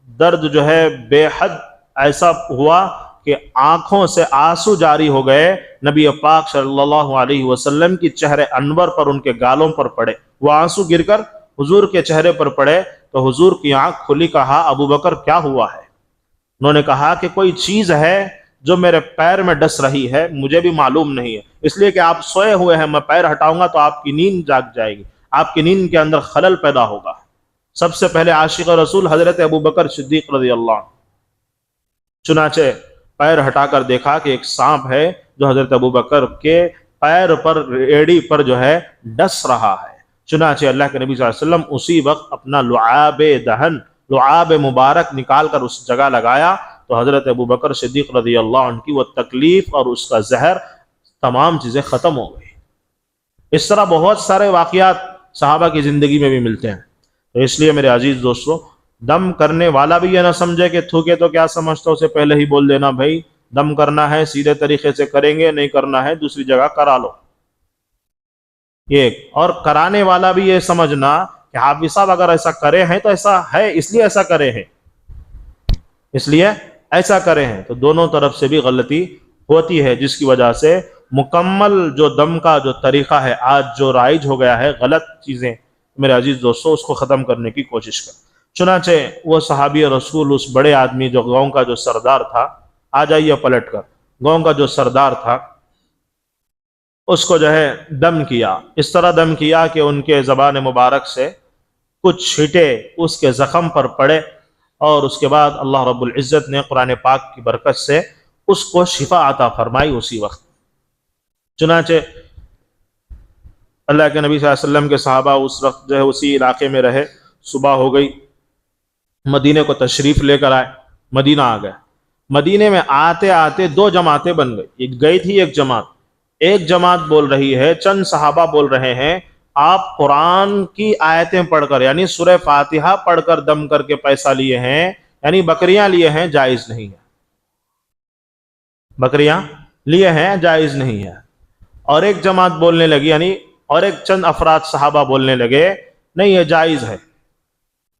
درد جو ہے بے حد ایسا ہوا کہ آنکھوں سے آنسو جاری ہو گئے. نبی پاک صلی اللہ علیہ وسلم کی چہرے انور پر، ان کے گالوں پر پڑے. وہ آنسو گر کر حضور کے چہرے پر پڑے تو حضور کی آنکھ کھلی. کہا ابوبکر کیا ہوا ہے؟ انہوں نے کہا کہ کوئی چیز ہے جو میرے پیر میں ڈس رہی ہے، مجھے بھی معلوم نہیں ہے، اس لیے کہ آپ سوئے ہوئے ہیں، میں پیر ہٹاؤں گا تو آپ کی نیند جاگ جائے گی، آپ کی نیند کے اندر خلل پیدا ہوگا. سب سے پہلے عاشق رسول حضرت ابوبکر صدیق رضی اللہ عنہ. چنانچہ پیر ہٹا کر دیکھا کہ ایک سانپ ہے جو حضرت ابوبکر کے پیر پر، ایڑی پر جو ہے ڈس رہا ہے. چنانچہ اللہ کے نبی صلی اللہ علیہ وسلم اسی وقت اپنا لعاب مبارک نکال کر اس جگہ لگایا تو حضرت ابوبکر صدیق رضی اللہ عنہ کی وہ تکلیف اور اس کا زہر، تمام چیزیں ختم ہو گئی. اس طرح بہت سارے واقعات صحابہ کی زندگی میں بھی ملتے ہیں. تو اس لیے میرے عزیز دوستو، دم کرنے والا بھی یہ نہ سمجھے کہ تھوکے تو کیا سمجھتا، اسے پہلے ہی بول دینا بھائی دم کرنا ہے سیدھے طریقے سے کریں گے، نہیں کرنا ہے دوسری جگہ کرا لو. ایک اور کرانے والا بھی یہ سمجھنا کہ حافظ صاحب اگر ایسا کرے ہیں تو ایسا ہے، اس لیے ایسا کرے ہیں، اس لیے ایسا کرے ہیں. تو دونوں طرف سے بھی غلطی ہوتی ہے، جس کی وجہ سے مکمل جو دم کا جو طریقہ ہے آج جو رائج ہو گیا ہے، غلط چیزیں، میرے عزیز دوستو اس کو ختم کرنے کی کوشش کر. چنانچہ وہ صحابی رسول، اس بڑے آدمی جو گاؤں کا جو سردار تھا، آ جائیے پلٹ کر، گاؤں کا جو سردار تھا اس کو جو ہے دم کیا. اس طرح دم کیا کہ ان کے زبان مبارک سے کچھ چھینٹے اس کے زخم پر پڑے، اور اس کے بعد اللہ رب العزت نے قرآن پاک کی برکت سے اس کو شفا عطا فرمائی اسی وقت. چنانچہ اللہ کے نبی صلی اللہ علیہ وسلم کے صحابہ اس وقت جو ہے اسی علاقے میں رہے. صبح ہو گئی، مدینے کو تشریف لے کر آئے، مدینہ آ گئے. مدینے میں آتے آتے دو جماعتیں بن گئی. ایک گئی تھی ایک جماعت بول رہی ہے، چند صحابہ بول رہے ہیں آپ قرآن کی آیتیں پڑھ کر، یعنی سورہ فاتحہ پڑھ کر دم کر کے پیسہ لیے ہیں، یعنی بکریاں لیے ہیں، جائز نہیں ہے، بکریاں لیے ہیں، جائز نہیں ہے. اور ایک جماعت بولنے لگی، یعنی اور ایک چند افراد صحابہ بولنے لگے نہیں یہ جائز ہے.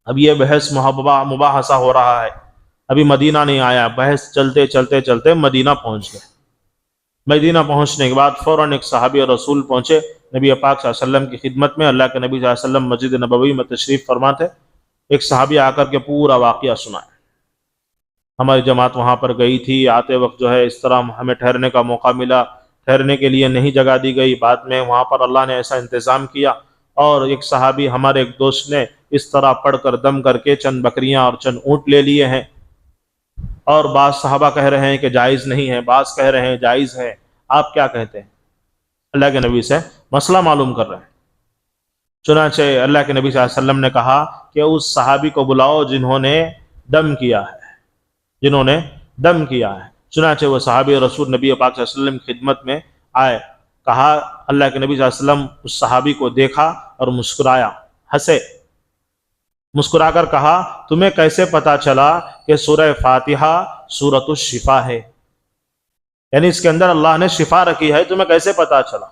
اب یہ بحث مباحثہ ہو رہا ہے، ابھی مدینہ نہیں آیا، بحث چلتے چلتے چلتے مدینہ پہنچ گئے. مدینہ پہنچنے کے بعد فوراً ایک صحابی رسول پہنچے نبی پاک صلی اللہ علیہ وسلم کی خدمت میں. اللہ کے نبی صلی اللہ علیہ وسلم مسجد نبوی میں تشریف فرما تھے. ایک صحابی آ کر کے پورا واقعہ سنایا، ہماری جماعت وہاں پر گئی تھی، آتے وقت جو ہے اس طرح ہمیں ٹھہرنے کا موقع ملا، ٹھہرنے کے لیے نہیں جگہ دی گئی، بعد میں وہاں پر اللہ نے ایسا انتظام کیا. اور ایک صحابی ہمارے ایک دوست نے اس طرح پڑھ کر دم کر کے چند بکریاں اور چند اونٹ لے لیے ہیں. اور بعض صحابہ کہہ رہے ہیں کہ جائز نہیں ہے، بعض کہہ رہے ہیں جائز ہے. آپ کیا کہتے ہیں؟ اللہ کے نبی سے مسئلہ معلوم کر رہے ہیں. چنانچہ اللہ کے نبی صلی اللہ علیہ وسلم نے کہا کہ اس صحابی کو بلاؤ جنہوں نے دم کیا ہے. چنانچہ وہ صحابی رسول نبی پاک صلی اللہ علیہ وسلم کی خدمت میں آئے. کہا اللہ کے نبی صلی اللہ علیہ وسلم اس صحابی کو دیکھا اور مسکرایا، ہنسے، مسکرا کر کہا تمہیں کیسے پتا چلا کہ سورہ فاتحہ سورۃ الشفا ہے، یعنی اس کے اندر اللہ نے شفا رکھی ہے، تمہیں کیسے پتا چلا؟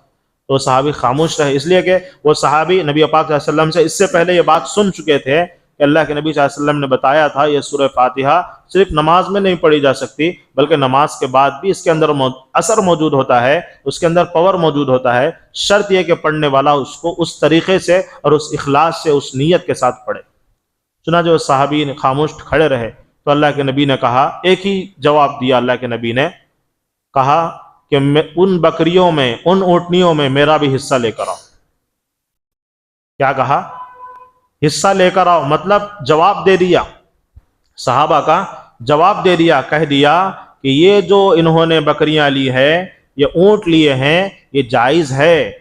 تو صحابی خاموش رہے، اس لیے کہ وہ صحابی نبی پاک صلی اللہ علیہ وسلم سے اس سے پہلے یہ بات سن چکے تھے کہ اللہ کے نبی صلی اللہ علیہ وسلم نے بتایا تھا یہ سورہ فاتحہ صرف نماز میں نہیں پڑھی جا سکتی، بلکہ نماز کے بعد بھی اس کے اندر اثر موجود ہوتا ہے، اس کے اندر پاور موجود ہوتا ہے. شرط یہ کہ پڑھنے والا اس کو اس طریقے سے اور اس اخلاص سے، اس نیت کے ساتھ پڑھے. چنانچہ وہ صحابی خاموش کھڑے رہے تو اللہ کے نبی نے کہا، ایک ہی جواب دیا اللہ کے نبی نے، کہا کہ ان بکریوں میں، ان اونٹنیوں میں میرا بھی حصہ لے کر آؤ. کیا کہا؟ حصہ لے کر آؤ، مطلب جواب دے دیا، صحابہ کا جواب دے دیا، کہہ دیا کہ یہ جو انہوں نے بکریاں لی ہے، یہ اونٹ لیے ہیں، یہ جائز ہے،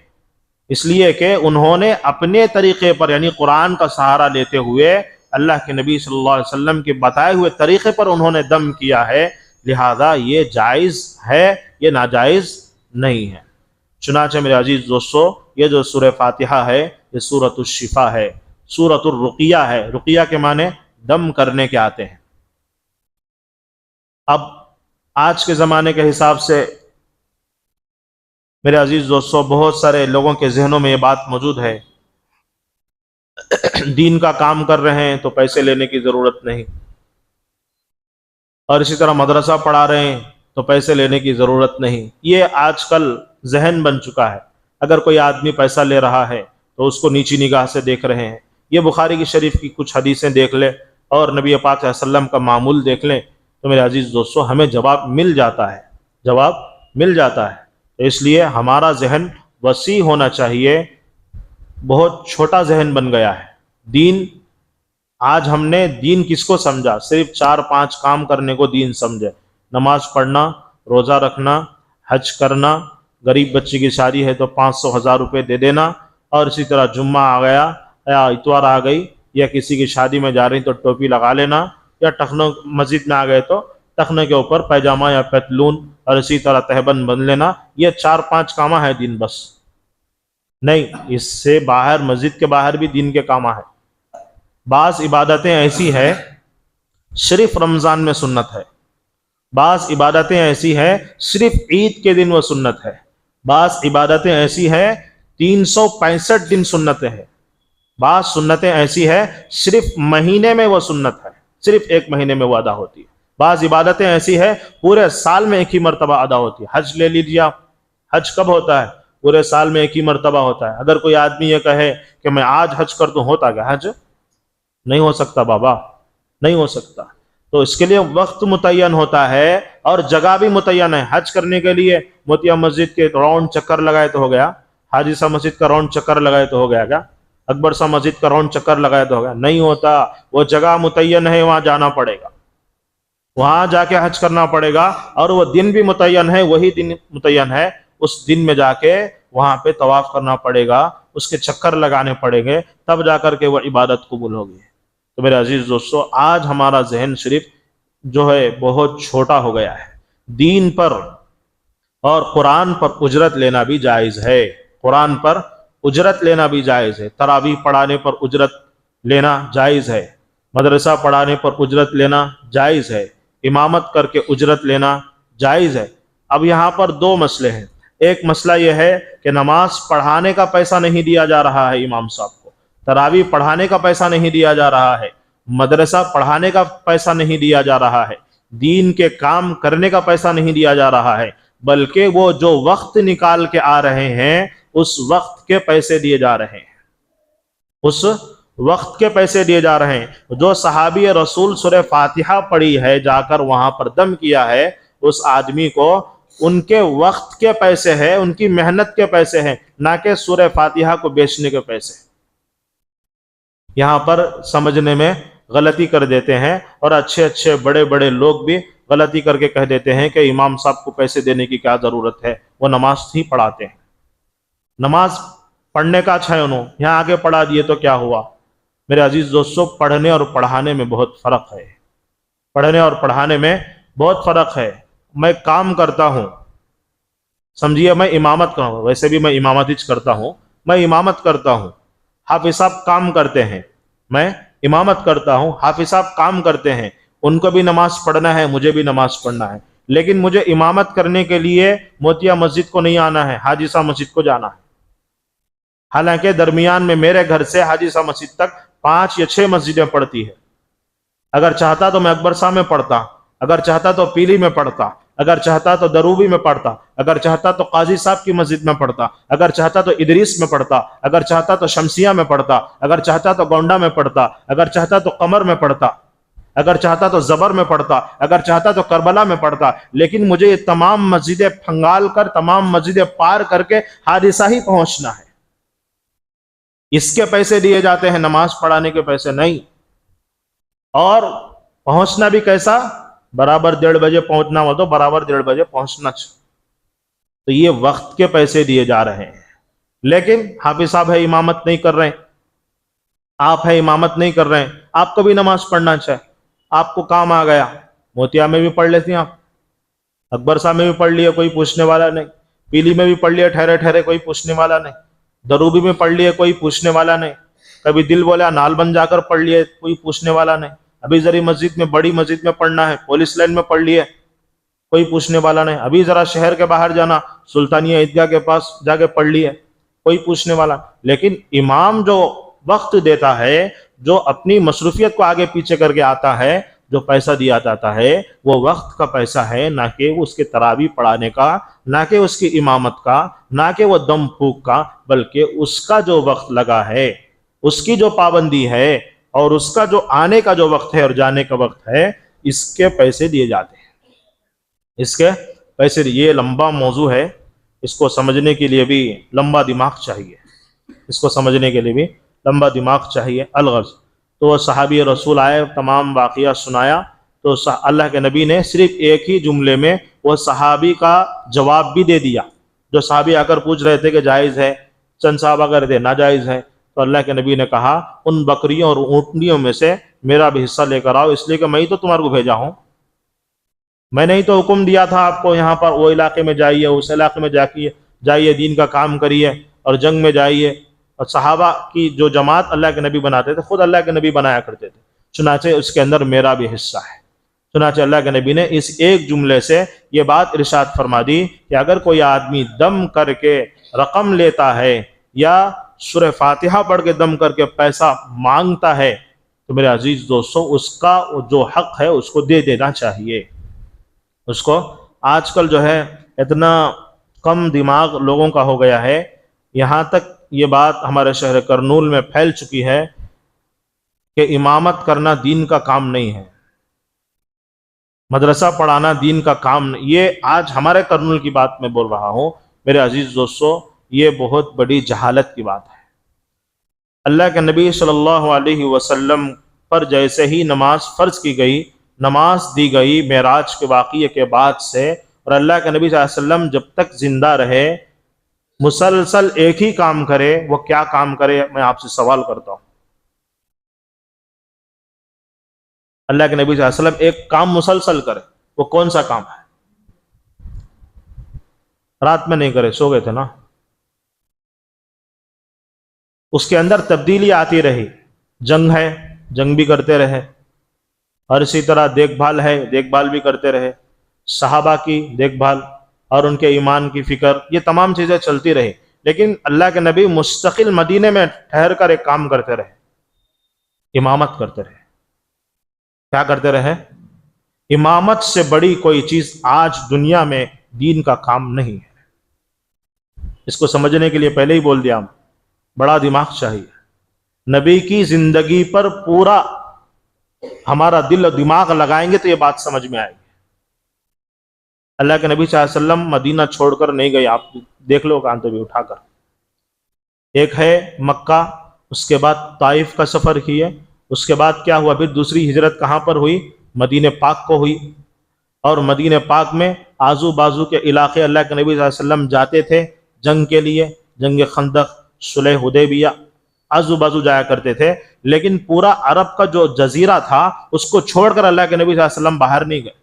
اس لیے کہ انہوں نے اپنے طریقے پر یعنی قرآن کا سہارا لیتے ہوئے اللہ کے نبی صلی اللہ علیہ وسلم کے بتائے ہوئے طریقے پر انہوں نے دم کیا ہے، لہذا یہ جائز ہے، یہ ناجائز نہیں ہے۔ چنانچہ میرے عزیز دوستو، یہ جو سورہ فاتحہ ہے یہ سورۃ الشفا ہے، سورۃ الرقیہ ہے۔ رقیہ کے معنی دم کرنے کے آتے ہیں۔ اب آج کے زمانے کے حساب سے میرے عزیز دوستو بہت سارے لوگوں کے ذہنوں میں یہ بات موجود ہے، دین کا کام کر رہے ہیں تو پیسے لینے کی ضرورت نہیں، اور اسی طرح مدرسہ پڑھا رہے ہیں تو پیسے لینے کی ضرورت نہیں۔ یہ آج کل ذہن بن چکا ہے۔ اگر کوئی آدمی پیسہ لے رہا ہے تو اس کو نیچی نگاہ سے دیکھ رہے ہیں۔ یہ بخاری کی شریف کی کچھ حدیثیں دیکھ لیں اور نبی پاک صلی اللہ علیہ وسلم کا معمول دیکھ لیں تو میرے عزیز دوستو ہمیں جواب مل جاتا ہے، جواب مل جاتا ہے۔ تو اس لیے ہمارا ذہن وسیع ہونا چاہیے، بہت چھوٹا ذہن بن گیا ہے۔ دین، آج ہم نے دین کس کو سمجھا؟ صرف 4-5 کام کرنے کو دین سمجھے، نماز پڑھنا، روزہ رکھنا، حج کرنا، غریب بچی کی شادی ہے تو 500-1000 روپے دے دینا، اور اسی طرح جمعہ آ گیا یا اتوار آ گئی یا کسی کی شادی میں جا رہی تو ٹوپی لگا لینا، یا ٹخنوں مسجد میں آ گئے تو ٹخنے کے اوپر پیجامہ یا پتلون اور اسی طرح تہبند بن لینا۔ یہ 4-5 کامہ ہے دین بس نہیں، اس سے باہر، مسجد کے باہر بھی دین کے کامہ ہے۔ بعض عبادتیں ایسی ہے صرف رمضان میں سنت ہے، بعض عبادتیں ایسی ہے صرف عید کے دن وہ سنت ہے، بعض عبادتیں ایسی ہے 365 دن سنتیں ہیں، بعض سنتیں ایسی ہے صرف مہینے میں وہ سنت ہے، صرف ایک مہینے میں وہ ادا ہوتی ہے، بعض عبادتیں ایسی ہے پورے سال میں ایک ہی مرتبہ ادا ہوتی ہے۔ حج لے لیجیے آپ، حج کب ہوتا ہے؟ پورے سال میں ایک ہی مرتبہ ہوتا ہے۔ اگر کوئی آدمی یہ کہے کہ میں آج حج کر دوں، ہوتا کیا حج؟ نہیں ہو سکتا بابا، نہیں ہو سکتا۔ تو اس کے لیے وقت متعین ہوتا ہے اور جگہ بھی متعین ہے۔ حج کرنے کے لیے موتیا مسجد کے راؤنڈ چکر لگائے تو ہو گیا، حاجی صاحب مسجد کا راؤنڈ چکر لگائے تو ہو گیا کیا؟ اکبر صاحب مسجد کا راؤنڈ چکر لگائے تو ہو گیا؟ نہیں ہوتا، وہ جگہ متعین ہے، وہاں جانا پڑے گا، وہاں جا کے حج کرنا پڑے گا، اور وہ دن بھی متعین ہے، وہی دن متعین ہے، اس دن میں جا کے وہاں پہ طواف کرنا پڑے گا، اس کے چکر لگانے پڑیں گے، تب جا کر کے وہ عبادت قبول ہوگی۔ تو میرے عزیز دوستو، آج ہمارا ذہن صرف جو ہے بہت چھوٹا ہو گیا ہے۔ دین پر اور قرآن پر اجرت لینا بھی جائز ہے، قرآن پر اجرت لینا بھی جائز ہے، تراویح پڑھانے پر اجرت لینا جائز ہے، مدرسہ پڑھانے پر اجرت لینا جائز ہے، امامت کر کے اجرت لینا جائز ہے۔ اب یہاں پر 2 مسئلے ہیں۔ ایک مسئلہ یہ ہے کہ نماز پڑھانے کا پیسہ نہیں دیا جا رہا ہے امام صاحب کو، تراویح پڑھانے کا پیسہ نہیں دیا جا رہا ہے، مدرسہ پڑھانے کا پیسہ نہیں دیا جا رہا ہے، دین کے کام کرنے کا پیسہ نہیں دیا جا رہا ہے، بلکہ وہ جو وقت نکال کے آ رہے ہیں اس وقت کے پیسے دیے جا رہے ہیں، اس وقت کے پیسے دیے جا رہے ہیں۔ جو صحابی رسول سورہ فاتحہ پڑھی ہے، جا کر وہاں پر دم کیا ہے، اس آدمی کو ان کے وقت کے پیسے ہیں، ان کی محنت کے پیسے ہیں، نہ کہ سورہ فاتحہ کو بیچنے کے پیسے۔ یہاں پر سمجھنے میں غلطی کر دیتے ہیں، اور اچھے اچھے بڑے بڑے لوگ بھی غلطی کر کے کہہ دیتے ہیں کہ امام صاحب کو پیسے دینے کی کیا ضرورت ہے، وہ نماز ہی پڑھاتے ہیں۔ نماز پڑھنے کا اچھا ہے، انہوں یہاں آگے پڑھا دیے تو کیا ہوا؟ میرے عزیز دوستو، پڑھنے اور پڑھانے میں بہت فرق ہے، پڑھنے اور پڑھانے میں بہت فرق ہے۔ میں کام کرتا ہوں، سمجھیے میں امامت کرتا ہوں، ویسے بھی میں امامت ہی کرتا ہوں، میں امامت کرتا ہوں، حافظ صاحب کام کرتے ہیں، میں امامت کرتا ہوں، حافظ صاحب کام کرتے ہیں، ان کو بھی نماز پڑھنا ہے، مجھے بھی نماز پڑھنا ہے، لیکن مجھے امامت کرنے کے لیے موتیا مسجد کو نہیں آنا ہے، حاجی صاحب مسجد کو جانا ہے۔ حالانکہ درمیان میں میرے گھر سے حاجی صاحب مسجد تک 5 یا 6 مسجدیں پڑتی ہے۔ اگر چاہتا تو میں اکبر صاحب میں پڑھتا، اگر چاہتا تو پیلی میں پڑھتا، اگر چاہتا تو دروبی میں پڑھتا، اگر چاہتا تو قاضی صاحب کی مسجد میں پڑھتا، اگر چاہتا تو ادریس میں پڑھتا، اگر چاہتا تو شمسیہ میں پڑھتا، اگر چاہتا تو گونڈا میں پڑھتا، اگر چاہتا تو قمر میں پڑھتا، اگر چاہتا تو زبر میں پڑھتا، اگر چاہتا تو کربلا میں پڑھتا، لیکن مجھے یہ تمام مسجدیں پھنگال کر، تمام مسجدیں پار کر کے حادثہ ہی پہنچنا ہے۔ اس کے پیسے دیے جاتے ہیں، نماز پڑھانے کے پیسے نہیں۔ اور پہنچنا بھی کیسا؟ برابر 1:30 بجے پہنچنا ہو تو برابر 1:30 بجے پہنچنا چاہیے۔ تو یہ وقت کے پیسے دیے جا رہے ہیں، لیکن حافظ صاحب ہے امامت نہیں کر رہے ہیں، آپ ہے امامت نہیں کر رہے ہیں، آپ کو بھی نماز پڑھنا چاہے، آپ کو کام آ گیا، موتیا میں بھی پڑھ لیتے ہیں آپ، اکبر صاحب میں بھی پڑھ لیے، کوئی پوچھنے والا نہیں، پیلی میں بھی پڑھ لیے ٹھہرے ٹھہرے، کوئی پوچھنے والا نہیں، دروبی میں پڑھ لیے، کوئی پوچھنے والا نہیں، کبھی دل بولا نال بن جا کر پڑھ لیے، کوئی پوچھنے والا نہیں، ابھی ذرا مسجد میں، بڑی مسجد میں پڑھنا ہے، پولیس لائن میں پڑھ لیے، کوئی پوچھنے والا نہیں، ابھی ذرا شہر کے باہر جانا، سلطانیہ عیدگاہ کے پاس جا کے پڑھ لیے، کوئی پوچھنے والا۔ لیکن امام جو وقت دیتا ہے، جو اپنی مصروفیت کو آگے پیچھے کر کے آتا ہے، جو پیسہ دیا جاتا ہے وہ وقت کا پیسہ ہے، نہ کہ اس کے تراویح پڑھانے کا، نہ کہ اس کی امامت کا، نہ کہ وہ دم پھونک کا، بلکہ اس کا جو وقت لگا ہے، اس کی جو پابندی ہے، اور اس کا جو آنے کا جو وقت ہے اور جانے کا وقت ہے، اس کے پیسے دیے جاتے ہیں، اس کے پیسے۔ یہ لمبا موضوع ہے، اس کو سمجھنے کے لیے بھی لمبا دماغ چاہیے، اس کو سمجھنے کے لیے بھی لمبا دماغ چاہیے۔ الغرض تو وہ صحابی رسول آئے، تمام واقعہ سنایا، تو اللہ کے نبی نے صرف ایک ہی جملے میں وہ صحابی کا جواب بھی دے دیا۔ جو صحابی آ کر پوچھ رہے تھے کہ جائز ہے، چند صحابہ کہہ رہے تھے ناجائز ہے، تو اللہ کے نبی نے کہا ان بکریوں اور اونٹنیوں میں سے میرا بھی حصہ لے کر آؤ، اس لیے کہ میں ہی تو تمہارے کو بھیجا ہوں، میں نے ہی تو حکم دیا تھا آپ کو یہاں پر وہ علاقے میں جائیے، اس علاقے میں جائیے، دین کا کام کریے اور جنگ میں جائیے۔ اور صحابہ کی جو جماعت اللہ کے نبی بناتے تھے، خود اللہ کے نبی بنایا کرتے تھے، چنانچہ اس کے اندر میرا بھی حصہ ہے۔ چنانچہ اللہ کے نبی نے اس ایک جملے سے یہ بات ارشاد فرما دی کہ اگر کوئی آدمی دم کر کے رقم لیتا ہے یا سورہ فاتحہ پڑھ کے دم کر کے پیسہ مانگتا ہے تو میرے عزیز دوستو، اس کا جو حق ہے اس کو دے دینا چاہیے اس کو۔ آج کل جو ہے اتنا کم دماغ لوگوں کا ہو گیا ہے، یہاں تک یہ بات ہمارے شہر کرنول میں پھیل چکی ہے کہ امامت کرنا دین کا کام نہیں ہے، مدرسہ پڑھانا دین کا کام نہیں۔ یہ آج ہمارے کرنول کی بات میں بول رہا ہوں میرے عزیز دوستو، یہ بہت بڑی جہالت کی بات ہے۔ اللہ کے نبی صلی اللہ علیہ وسلم پر جیسے ہی نماز فرض کی گئی، نماز دی گئی معراج کے واقعے کے بعد سے، اور اللہ کے نبی صلی اللہ علیہ وسلم جب تک زندہ رہے مسلسل ایک ہی کام کرے، وہ کیا کام کرے؟ میں آپ سے سوال کرتا ہوں۔ اللہ کے نبی صلی اللہ علیہ وسلم ایک کام مسلسل کرے، وہ کون سا کام ہے؟ رات میں نہیں کرے، سو گئے تھے نا، اس کے اندر تبدیلی آتی رہی، جنگ ہے جنگ بھی کرتے رہے، اور اسی طرح دیکھ بھال ہے دیکھ بھال بھی کرتے رہے، صحابہ کی دیکھ بھال اور ان کے ایمان کی فکر، یہ تمام چیزیں چلتی رہی، لیکن اللہ کے نبی مستقل مدینے میں ٹھہر کر ایک کام کرتے رہے، امامت کرتے رہے۔ کیا کرتے رہے؟ امامت سے بڑی کوئی چیز آج دنیا میں دین کا کام نہیں ہے۔ اس کو سمجھنے کے لیے پہلے ہی بول دیا، بڑا دماغ چاہیے۔ نبی کی زندگی پر پورا ہمارا دل اور دماغ لگائیں گے تو یہ بات سمجھ میں آئے گی۔ اللہ کے نبی صلی اللہ علیہ وسلم مدینہ چھوڑ کر نہیں گئے، آپ دیکھ لو کہاں تو بھی اٹھا کر، ایک ہے مکہ، اس کے بعد طائف کا سفر کیے، اس کے بعد کیا ہوا؟ پھر دوسری ہجرت کہاں پر ہوئی؟ مدینہ پاک کو ہوئی، اور مدینہ پاک میں آزو بازو کے علاقے اللہ کے نبی صلی اللہ علیہ وسلم جاتے تھے جنگ کے لیے، جنگ خندق، صلح حدیبیہ، آزو بازو جایا کرتے تھے، لیکن پورا عرب کا جو جزیرہ تھا اس کو چھوڑ کر اللہ کے نبی صلی اللہ علیہ وسلم باہر نہیں گئے۔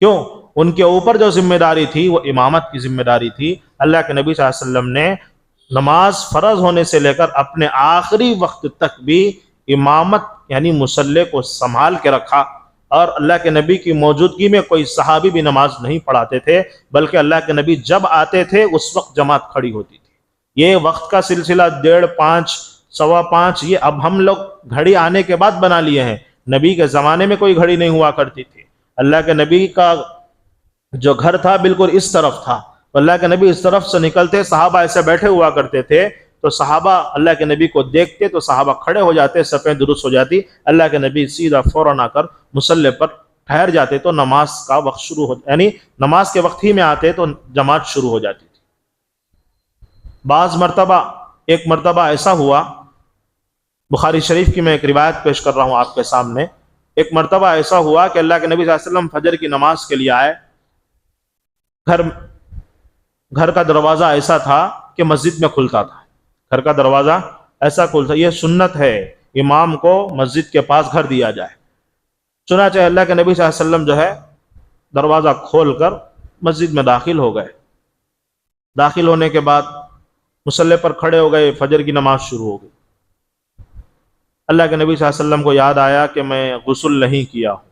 کیوں؟ ان کے اوپر جو ذمہ داری تھی وہ امامت کی ذمہ داری تھی۔ اللہ کے نبی صلی اللہ علیہ وسلم نے نماز فرض ہونے سے لے کر اپنے آخری وقت تک بھی امامت یعنی مصلی کو سنبھال کے رکھا، اور اللہ کے نبی کی موجودگی میں کوئی صحابی بھی نماز نہیں پڑھاتے تھے، بلکہ اللہ کے نبی جب آتے تھے اس وقت جماعت کھڑی ہوتی تھی۔ یہ وقت کا سلسلہ 1:30، 5، 5:15 یہ اب ہم لوگ گھڑی آنے کے بعد بنا لیے ہیں، نبی کے زمانے میں کوئی گھڑی نہیں ہوا کرتی تھی۔ اللہ کے نبی کا جو گھر تھا بالکل اس طرف تھا، اللہ کے نبی اس طرف سے نکلتے، صحابہ ایسے بیٹھے ہوا کرتے تھے، تو صحابہ اللہ کے نبی کو دیکھتے تو صحابہ کھڑے ہو جاتے، صفیں درست ہو جاتی، اللہ کے نبی سیدھا فوراً آ کر مصلی پر ٹھہر جاتے، تو نماز کا وقت شروع ہو، یعنی نماز کے وقت ہی میں آتے تو جماعت شروع ہو جاتی تھی۔ بعض مرتبہ، ایک مرتبہ ایسا ہوا، بخاری شریف کی میں ایک روایت پیش کر رہا ہوں آپ کے سامنے، ایک مرتبہ ایسا ہوا کہ اللہ کے نبی صلی اللہ علیہ وسلم فجر کی نماز کے لیے آئے، گھر کا دروازہ ایسا تھا کہ مسجد میں کھلتا تھا، گھر کا دروازہ ایسا کھلتا. یہ سنت ہے امام کو مسجد کے پاس گھر دیا جائے. چنانچہ اللہ کے نبی صلی اللہ علیہ وسلم جو ہے دروازہ کھول کر مسجد میں داخل ہو گئے. داخل ہونے کے بعد مصلی پر کھڑے ہو گئے، فجر کی نماز شروع ہو گئی. اللہ کے نبی صلی اللہ علیہ وسلم کو یاد آیا کہ میں غسل نہیں کیا ہوں،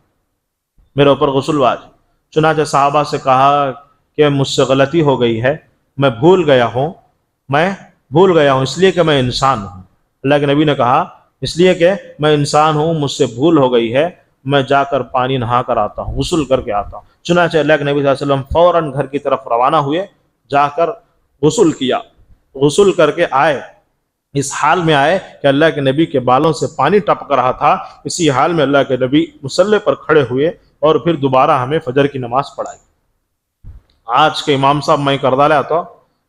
میرے اوپر غسل واجب. چنانچہ صحابہ سے کہا کہ مجھ سے غلطی ہو گئی ہے، میں بھول گیا ہوں اس لیے کہ میں انسان ہوں. اللہ کے نبی نے کہا اس لیے کہ میں انسان ہوں، مجھ سے بھول ہو گئی ہے، میں جا کر پانی نہا کر آتا ہوں، غسل کر کے آتا ہوں. چنانچہ اللہ کے نبی صلی اللہ علیہ وسلم فوراً گھر کی طرف روانہ ہوئے، جا کر غسل کیا، غسل کر کے آئے. اس حال میں آئے کہ اللہ کے نبی کے بالوں سے پانی ٹپک رہا تھا. اسی حال میں اللہ کے نبی مصلی پر کھڑے ہوئے اور پھر دوبارہ ہمیں فجر کی نماز پڑھائی. آج کے امام صاحب میں کردہ لے آتا ہوں،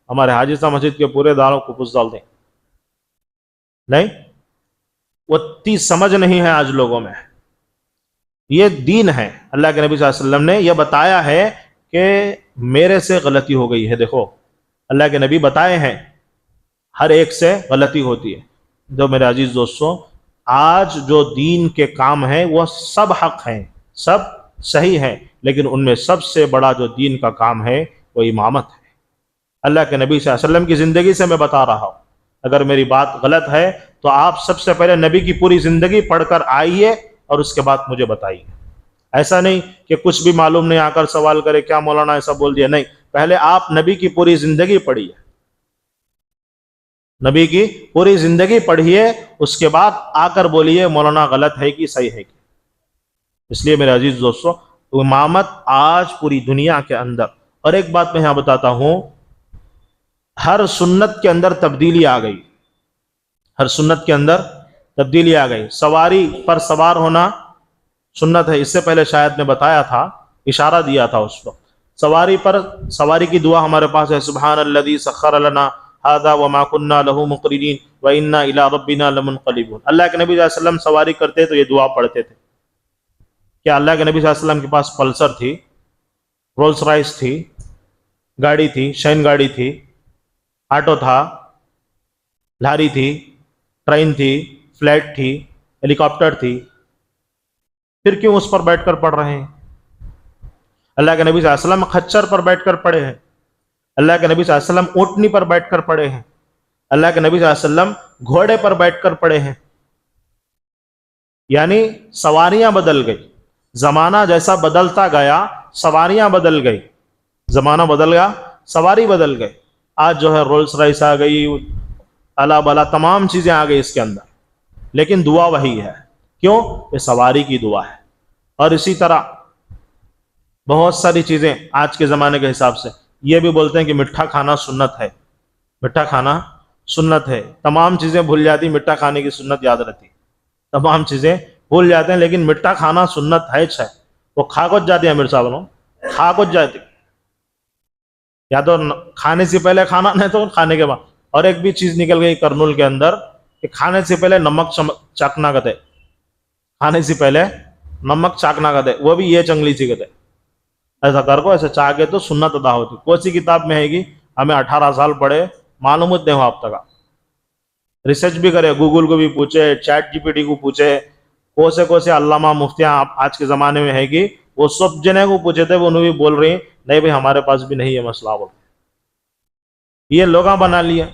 ہمارے حاجی صاحب مسجد کے پورے داروں کو پوچھ ڈال دیں. نہیں، وہ اتنی سمجھ نہیں ہے آج لوگوں میں. یہ دین ہے. اللہ کے نبی صلی اللہ علیہ وسلم نے یہ بتایا ہے کہ میرے سے غلطی ہو گئی ہے. دیکھو اللہ کے نبی بتائے ہیں ہر ایک سے غلطی ہوتی ہے. جو میرے عزیز دوستوں، آج جو دین کے کام ہیں وہ سب حق ہیں، سب صحیح ہیں، لیکن ان میں سب سے بڑا جو دین کا کام ہے وہ امامت ہے. اللہ کے نبی صلی اللہ علیہ وسلم کی زندگی سے میں بتا رہا ہوں. اگر میری بات غلط ہے تو آپ سب سے پہلے نبی کی پوری زندگی پڑھ کر آئیے اور اس کے بعد مجھے بتائیے. ایسا نہیں کہ کچھ بھی معلوم نہیں آ کر سوال کرے کیا مولانا ایسا بول دیا. نہیں، پہلے آپ نبی کی پوری زندگی پڑھیے، نبی کی پوری زندگی پڑھیے، اس کے بعد آ کر بولیے مولانا غلط ہے کہ صحیح ہے کہ. اس لیے میرے عزیز دوستو، امامت آج پوری دنیا کے اندر. اور ایک بات میں یہاں بتاتا ہوں، ہر سنت کے اندر تبدیلی آ گئی، ہر سنت کے اندر تبدیلی آ گئی. سواری پر سوار ہونا سنت ہے، اس سے پہلے شاید نے بتایا تھا، اشارہ دیا تھا اس وقت. سواری کی دعا ہمارے پاس ہے، سبحان الذی سخر لنا هذا وما كنا له مقرنین وانا الى ربنا لمنقلبون. اللہ کے نبی صلی اللہ علیہ وسلم سواری کرتے تو یہ دعا پڑھتے تھے. کیا اللہ کے نبی صلی اللہ علیہ وسلم کے پاس پلسر تھی، رولس رائس تھی، گاڑی تھی، شائن گاڑی تھی، آٹو تھا، لاری تھی، ٹرین تھی، فلائٹ تھی، ہیلی کاپٹر تھی؟ پھر کیوں اس پر بیٹھ کر پڑھ رہے ہیں؟ اللہ کے نبی صلی اللہ علیہ وسلم خچر پر بیٹھ کر پڑھے ہیں، اللہ کے نبی صلی اللہ علیہ وسلم اونٹنی پر بیٹھ کر پڑھے ہیں، اللہ کے نبی صلی اللہ علیہ وسلم گھوڑے پر بیٹھ کر پڑھے ہیں. یعنی سواریاں بدل گئی، زمانہ جیسا بدلتا گیا سواریاں بدل گئی، زمانہ بدل گیا سواری بدل گئی. آج جو ہے رولس رائس آ گئی، الا بلا تمام چیزیں آ گئی اس کے اندر، لیکن دعا وہی ہے. کیوں؟ یہ سواری کی دعا ہے. اور اسی طرح بہت ساری چیزیں آج کے زمانے کے حساب سے یہ بھی بولتے ہیں کہ میٹھا کھانا سنت ہے، میٹھا کھانا سنت ہے. تمام چیزیں بھول جاتی، میٹھا کھانے کی سنت یاد رہتی، تمام چیزیں بھول جاتے ہیں، لیکن میٹھا کھانا سنت ہے. وہ کھا کو جاتی ہے امیر صاحب، کھا کو جاتی، یا تو کھانے سے پہلے کھانا، نہیں تو کھانے کے بعد. اور ایک بھی چیز نکل گئی کرنول کے اندر کہ کھانے سے پہلے نمک چاکنا کہتے، کھانے سے پہلے نمک چاکنا کہتے، وہ بھی یہ چنگلی سی کہتے. ایسا کر کو ایسا چاہ کے تو سنت ادا ہوتی. کون سی کتاب میں ہے گی؟ ہمیں 18 سال پڑھے، معلومات نہیں ہو آپ تک. ریسرچ بھی کرے، گوگل کو بھی پوچھے، چیٹ جی پی ٹی کو پوچھے، کون سے علامہ مفتیاں آج کے زمانے میں ہے گی، وہ سب جنے کو پوچھے تھے، وہ انہوں بھی بول رہی ہیں نہیں بھائی ہمارے پاس بھی نہیں ہے مسئلہ. بول یہ لوگاں بنا لیا.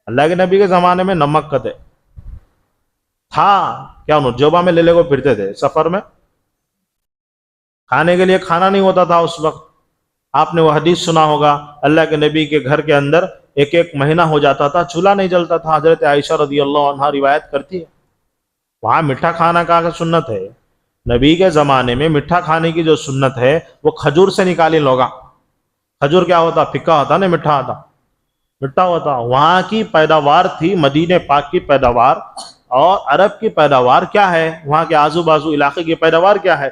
اللہ کے نبی کے زمانے میں نمک کتے تھا، کیا انہوں جوبا میں لے لے کو پھرتے تھے سفر میں، کھانے کے لیے کھانا نہیں ہوتا تھا اس وقت. آپ نے وہ حدیث سنا ہوگا، اللہ کے نبی کے گھر کے اندر ایک مہینہ ہو جاتا تھا چولہا نہیں جلتا تھا. حضرت عائشہ رضی اللہ عنہا روایت کرتی ہے. وہاں میٹھا کھانا کا سنت ہے. نبی کے زمانے میں میٹھا کھانے کی جو سنت ہے وہ کھجور سے نکالی لوگا. کھجور کیا ہوتا؟ پھکا ہوتا نا، میٹھا ہوتا، میٹھا ہوتا. وہاں کی پیداوار تھی مدینہ پاک کی پیداوار، اور عرب کی پیداوار کیا ہے؟ وہاں کے آزو بازو علاقے کی پیداوار کیا ہے؟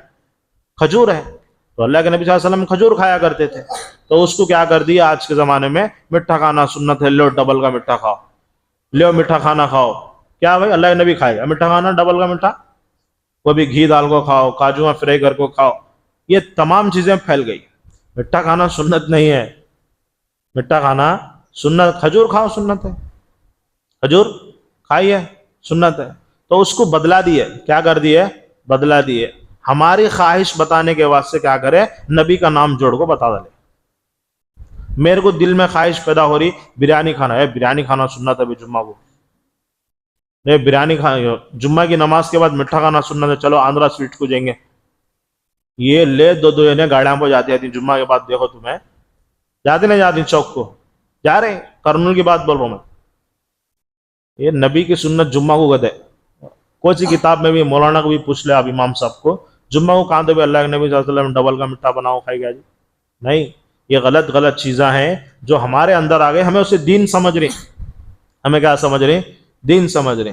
کھجور ہے. تو اللہ کے نبی صلی اللہ علیہ وسلم کھجور کھایا کرتے تھے. تو اس کو کیا کر دیا آج کے زمانے میں، میٹھا کھانا سنت ہے، لو ڈبل کا میٹھا کھاؤ، لو میٹھا کھانا کھاؤ. کیا بھائی اللہ کے نبی کھائے گا میٹھا کھانا ڈبل کا میٹھا؟ وہ بھی گھی ڈال کو کھاؤ، کاجو فرائی کر کو کھاؤ. یہ تمام چیزیں پھیل گئی. میٹھا کھانا سنت نہیں ہے، میٹھا کھانا سنت کھجور کھاؤ سنت ہے، کھجور کھائی ہے سنت ہے، تو اس کو بدلا دیے، کیا کر دیے؟ بدلا دیے۔ ہماری خواہش بتانے کے واسطے کیا کرے؟ نبی کا نام جوڑ کو بتا ڈالے۔ میرے کو دل میں خواہش پیدا ہو رہی بریانی کھانا ہے، بریانی کھانا سنت ہے جمعہ کو، نہیں بریانی کھانا، جمعہ کی نماز کے بعد میٹھا کھانا سنت ہے، چلو آندھرا سویٹ کو جائیں گے۔ یہ لے دو گاڑیاں پہ جاتی آتی جمعہ کے بعد، دیکھو تمہیں جاتے نہیں جاتی چوک کو جا رہے، کرنول کی بات بول رہا ہوں میں۔ یہ نبی کی سنت جمعہ کو گدے، کوئی سی کتاب میں بھی مولانا کو بھی پوچھ لے آپ امام صاحب کو، جمعہ کو کہاں تو اللہ کے نبی صلی اللہ علیہ وسلم ڈبل کا مٹھا بناؤ کھائی گیا جی؟ نہیں، یہ غلط چیزیں ہیں جو ہمارے اندر آ گئے، ہمیں اسے دین سمجھ رہے، ہمیں کیا سمجھ رہے؟ دین سمجھ رہے۔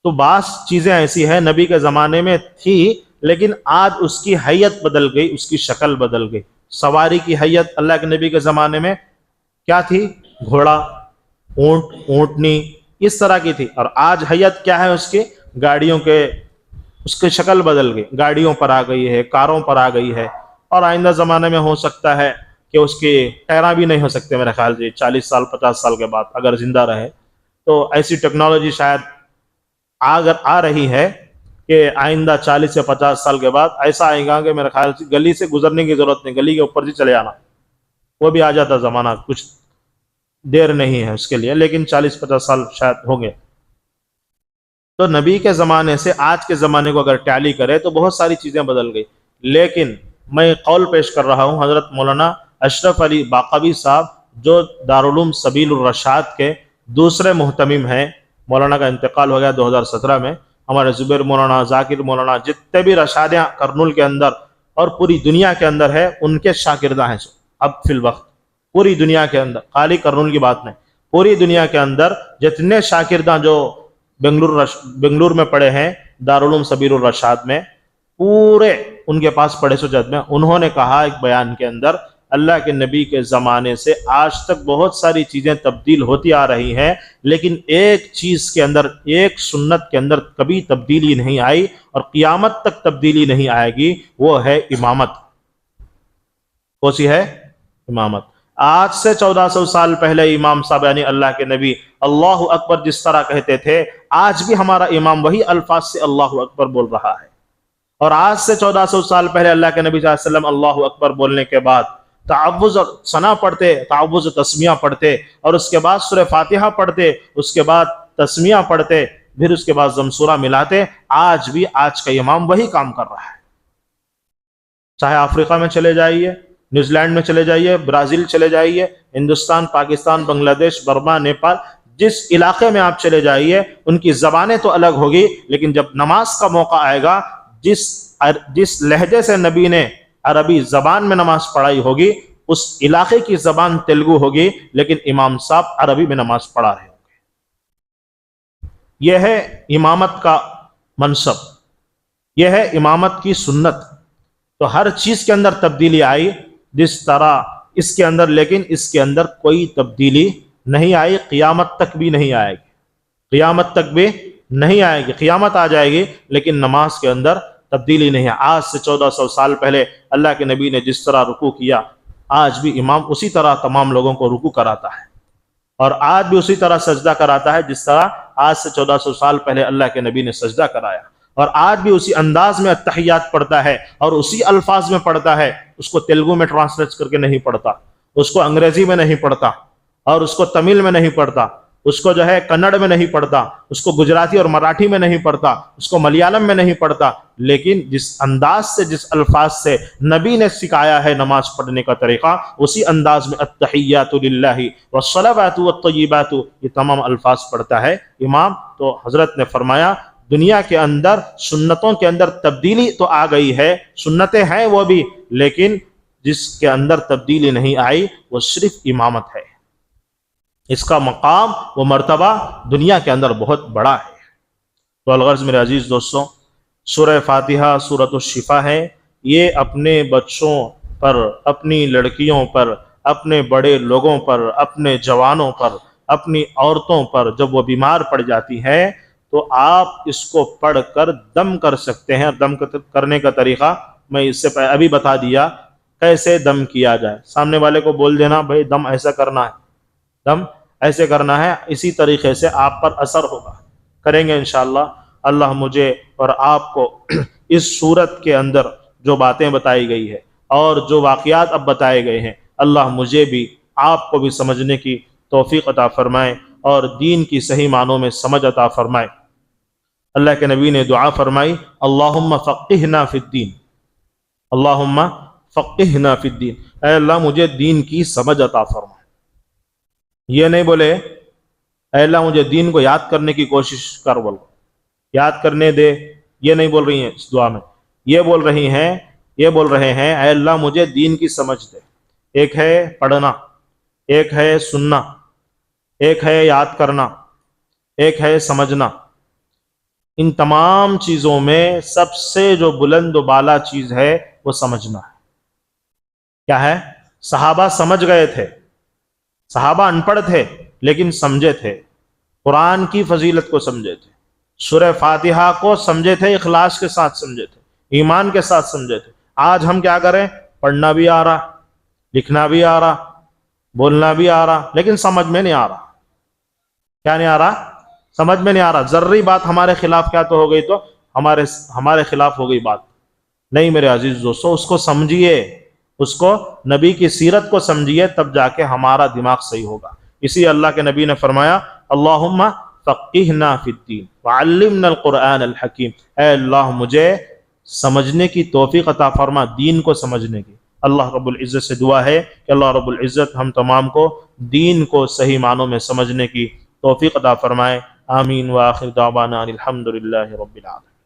تو بعض چیزیں ایسی ہیں نبی کے زمانے میں تھی، لیکن آج اس کی حیت بدل گئی، اس کی شکل بدل گئی۔ سواری کی حیت اللہ کے نبی کے زمانے میں کیا تھی؟ گھوڑا، اونٹ، اونٹنی، اس طرح کی تھی، اور آج حیت کیا ہے اس کی؟ گاڑیوں کے، اس کی شکل بدل گئی، گاڑیوں پر آ گئی ہے، کاروں پر آ گئی ہے، اور آئندہ زمانے میں ہو سکتا ہے کہ اس کے ٹائراں بھی نہیں ہو سکتے میرے خیال سے 40 سال 50 سال کے بعد اگر زندہ رہے تو ایسی ٹیکنالوجی شاید اگر آ رہی ہے کہ آئندہ 40 سے 50 سال کے بعد ایسا آئے گا کہ میرے خیال سے گلی سے گزرنے کی ضرورت نہیں، گلی کے اوپر سے چلے آنا، وہ بھی آ جاتا زمانہ، کچھ دیر نہیں ہے اس کے لیے، لیکن 40-50 سال شاید ہوں گے۔ تو نبی کے زمانے سے آج کے زمانے کو اگر ٹیلی کرے تو بہت ساری چیزیں بدل گئی، لیکن میں قول پیش کر رہا ہوں حضرت مولانا اشرف علی باقوی صاحب جو دارالعلوم سبیل الرشاد کے دوسرے محتمم ہیں، مولانا کا انتقال ہو گیا 2017 میں، ہمارے زبیر مولانا، ذاکر مولانا، جتنے بھی رشادیاں کرنول کے اندر اور پوری دنیا کے اندر ہے، ان کے شاگردہ ہیں اب فی الوقت پوری دنیا کے اندر، خالی کرنول کی بات نہیں، پوری دنیا کے اندر جتنے شاگردہ جو بنگلور میں پڑھے ہیں دارالعلوم سبیل الرشاد میں، پورے ان کے پاس پڑھے سجد میں، انہوں نے کہا ایک بیان کے اندر اللہ کے نبی کے زمانے سے آج تک بہت ساری چیزیں تبدیل ہوتی آ رہی ہیں، لیکن ایک چیز کے اندر، ایک سنت کے اندر کبھی تبدیلی نہیں آئی اور قیامت تک تبدیلی نہیں آئے گی، وہ ہے امامت۔ کون سی ہے؟ امامت۔ آج سے 1400 سال پہلے امام صاحب یعنی اللہ کے نبی اللہ اکبر جس طرح کہتے تھے، آج بھی ہمارا امام وہی الفاظ سے اللہ اکبر بول رہا ہے، اور آج سے 1400 سال پہلے اللہ کے نبی صلی اللہ علیہ وسلم اللہ اکبر بولنے کے بعد تعوذ اور ثنا پڑھتے، تعوذ و تسمیہ پڑھتے، اور اس کے بعد سورہ فاتحہ پڑھتے، اس کے بعد تسمیہ پڑھتے، پھر اس کے بعد زمسورہ ملاتے۔ آج بھی آج کا امام وہی کام کر رہا ہے، چاہے افریقہ میں چلے جائیے، نیوزی لینڈ میں چلے جائیے، برازیل چلے جائیے، ہندوستان، پاکستان، بنگلہ دیش، برما، نیپال، جس علاقے میں آپ چلے جائیے، ان کی زبانیں تو الگ ہوگی، لیکن جب نماز کا موقع آئے گا، جس لہجے سے نبی نے عربی زبان میں نماز پڑھائی ہوگی، اس علاقے کی زبان تیلگو ہوگی، لیکن امام صاحب عربی میں نماز پڑھا رہے ہوں گے۔ یہ ہے امامت کا منصب، یہ ہے امامت کی سنت۔ تو ہر چیز کے اندر تبدیلی آئی جس طرح اس کے اندر، لیکن اس کے اندر کوئی تبدیلی نہیں آئی، قیامت تک بھی نہیں آئے گی، قیامت تک بھی نہیں آئے گی۔ قیامت آ جائے گی لیکن نماز کے اندر تبدیلی نہیں ہے۔ آج سے 1400 سال پہلے اللہ کے نبی نے جس طرح رکوع کیا، آج بھی امام اسی طرح تمام لوگوں کو رکوع کراتا ہے، اور آج بھی اسی طرح سجدہ کراتا ہے جس طرح آج سے 1400 سال پہلے اللہ کے نبی نے سجدہ کرایا، اور آج بھی اسی انداز میں التحیات پڑھتا ہے اور اسی الفاظ میں پڑھتا ہے۔ اس کو تیلگو میں ٹرانسلیٹ کر کے نہیں پڑھتا، اس کو انگریزی میں نہیں پڑھتا، اور اس کو تمل میں نہیں پڑھتا، اس کو جو ہے کنڑ میں نہیں پڑھتا، اس کو گجراتی اور مراٹھی میں نہیں پڑھتا، اس کو ملیالم میں نہیں پڑھتا، لیکن جس انداز سے، جس الفاظ سے نبی نے سکھایا ہے نماز پڑھنے کا طریقہ، اسی انداز میں التحیات للہ والصلوات والطیبات، یہ تمام الفاظ پڑھتا ہے امام۔ تو حضرت نے فرمایا دنیا کے اندر سنتوں کے اندر تبدیلی تو آ گئی ہے، سنتیں ہیں وہ بھی، لیکن جس کے اندر تبدیلی نہیں آئی وہ صرف امامت ہے۔ اس کا مقام و مرتبہ دنیا کے اندر بہت بڑا ہے۔ تو الغرض میرے عزیز دوستوں، سورہ فاتحہ سورۃ الشفا ہے، یہ اپنے بچوں پر، اپنی لڑکیوں پر، اپنے بڑے لوگوں پر، اپنے جوانوں پر، اپنی عورتوں پر جب وہ بیمار پڑ جاتی ہیں تو آپ اس کو پڑھ کر دم کر سکتے ہیں۔ دم کرنے کا طریقہ میں اس سے ابھی بتا دیا، کیسے دم کیا جائے۔ سامنے والے کو بول دینا بھائی دم ایسا کرنا ہے، دم ایسے کرنا ہے، اسی طریقے سے آپ پر اثر ہوگا، کریں گے انشاءاللہ۔ اللہ مجھے اور آپ کو اس صورت کے اندر جو باتیں بتائی گئی ہے اور جو واقعات اب بتائے گئے ہیں، اللہ مجھے بھی آپ کو بھی سمجھنے کی توفیق عطا فرمائے اور دین کی صحیح معنوں میں سمجھ عطا فرمائے۔ اللہ کے نبی نے دعا فرمائی، اللہم فقہنا فی الدین، اللہم فقہنا فی الدین، اے اللہ مجھے دین کی سمجھ عطا فرما۔ یہ نہیں بولے اے اللہ مجھے دین کو یاد کرنے کی کوشش کر، بول یاد کرنے دے، یہ نہیں بول رہی ہیں اس دعا میں، یہ بول رہے ہیں اے اللہ مجھے دین کی سمجھ دے۔ ایک ہے پڑھنا، ایک ہے سننا، ایک ہے یاد کرنا، ایک ہے سمجھنا۔ ان تمام چیزوں میں سب سے جو بلند و بالا چیز ہے وہ سمجھنا ہے۔ کیا ہے؟ صحابہ سمجھ گئے تھے، صحابہ ان پڑھ تھے لیکن سمجھے تھے، قرآن کی فضیلت کو سمجھے تھے، سورہ فاتحہ کو سمجھے تھے، اخلاص کے ساتھ سمجھے تھے، ایمان کے ساتھ سمجھے تھے۔ آج ہم کیا کریں؟ پڑھنا بھی آ رہا، لکھنا بھی آ رہا، بولنا بھی آ رہا، لیکن سمجھ میں نہیں آ رہا۔ کیا نہیں آ رہا؟ سمجھ میں نہیں آ رہا۔ ذرری بات ہمارے خلاف کیا تو ہو گئی تو ہمارے خلاف ہو گئی بات۔ نہیں میرے عزیز دوستو، اس کو سمجھیے، اس کو نبی کی سیرت کو سمجھیے، تب جا کے ہمارا دماغ صحیح ہوگا۔ اسی اللہ کے نبی نے فرمایا، اللہم فقہنا فی الدین وعلمنا القرآن الحکیم، اے اللہ مجھے سمجھنے کی توفیق عطا فرما، دین کو سمجھنے کی۔ اللہ رب العزت سے دعا ہے کہ اللہ رب العزت ہم تمام کو دین کو صحیح معنوں میں سمجھنے کی توفیق عطا فرمائے۔ آمین وآخر دعوانا ان الحمد للہ رب العالمین۔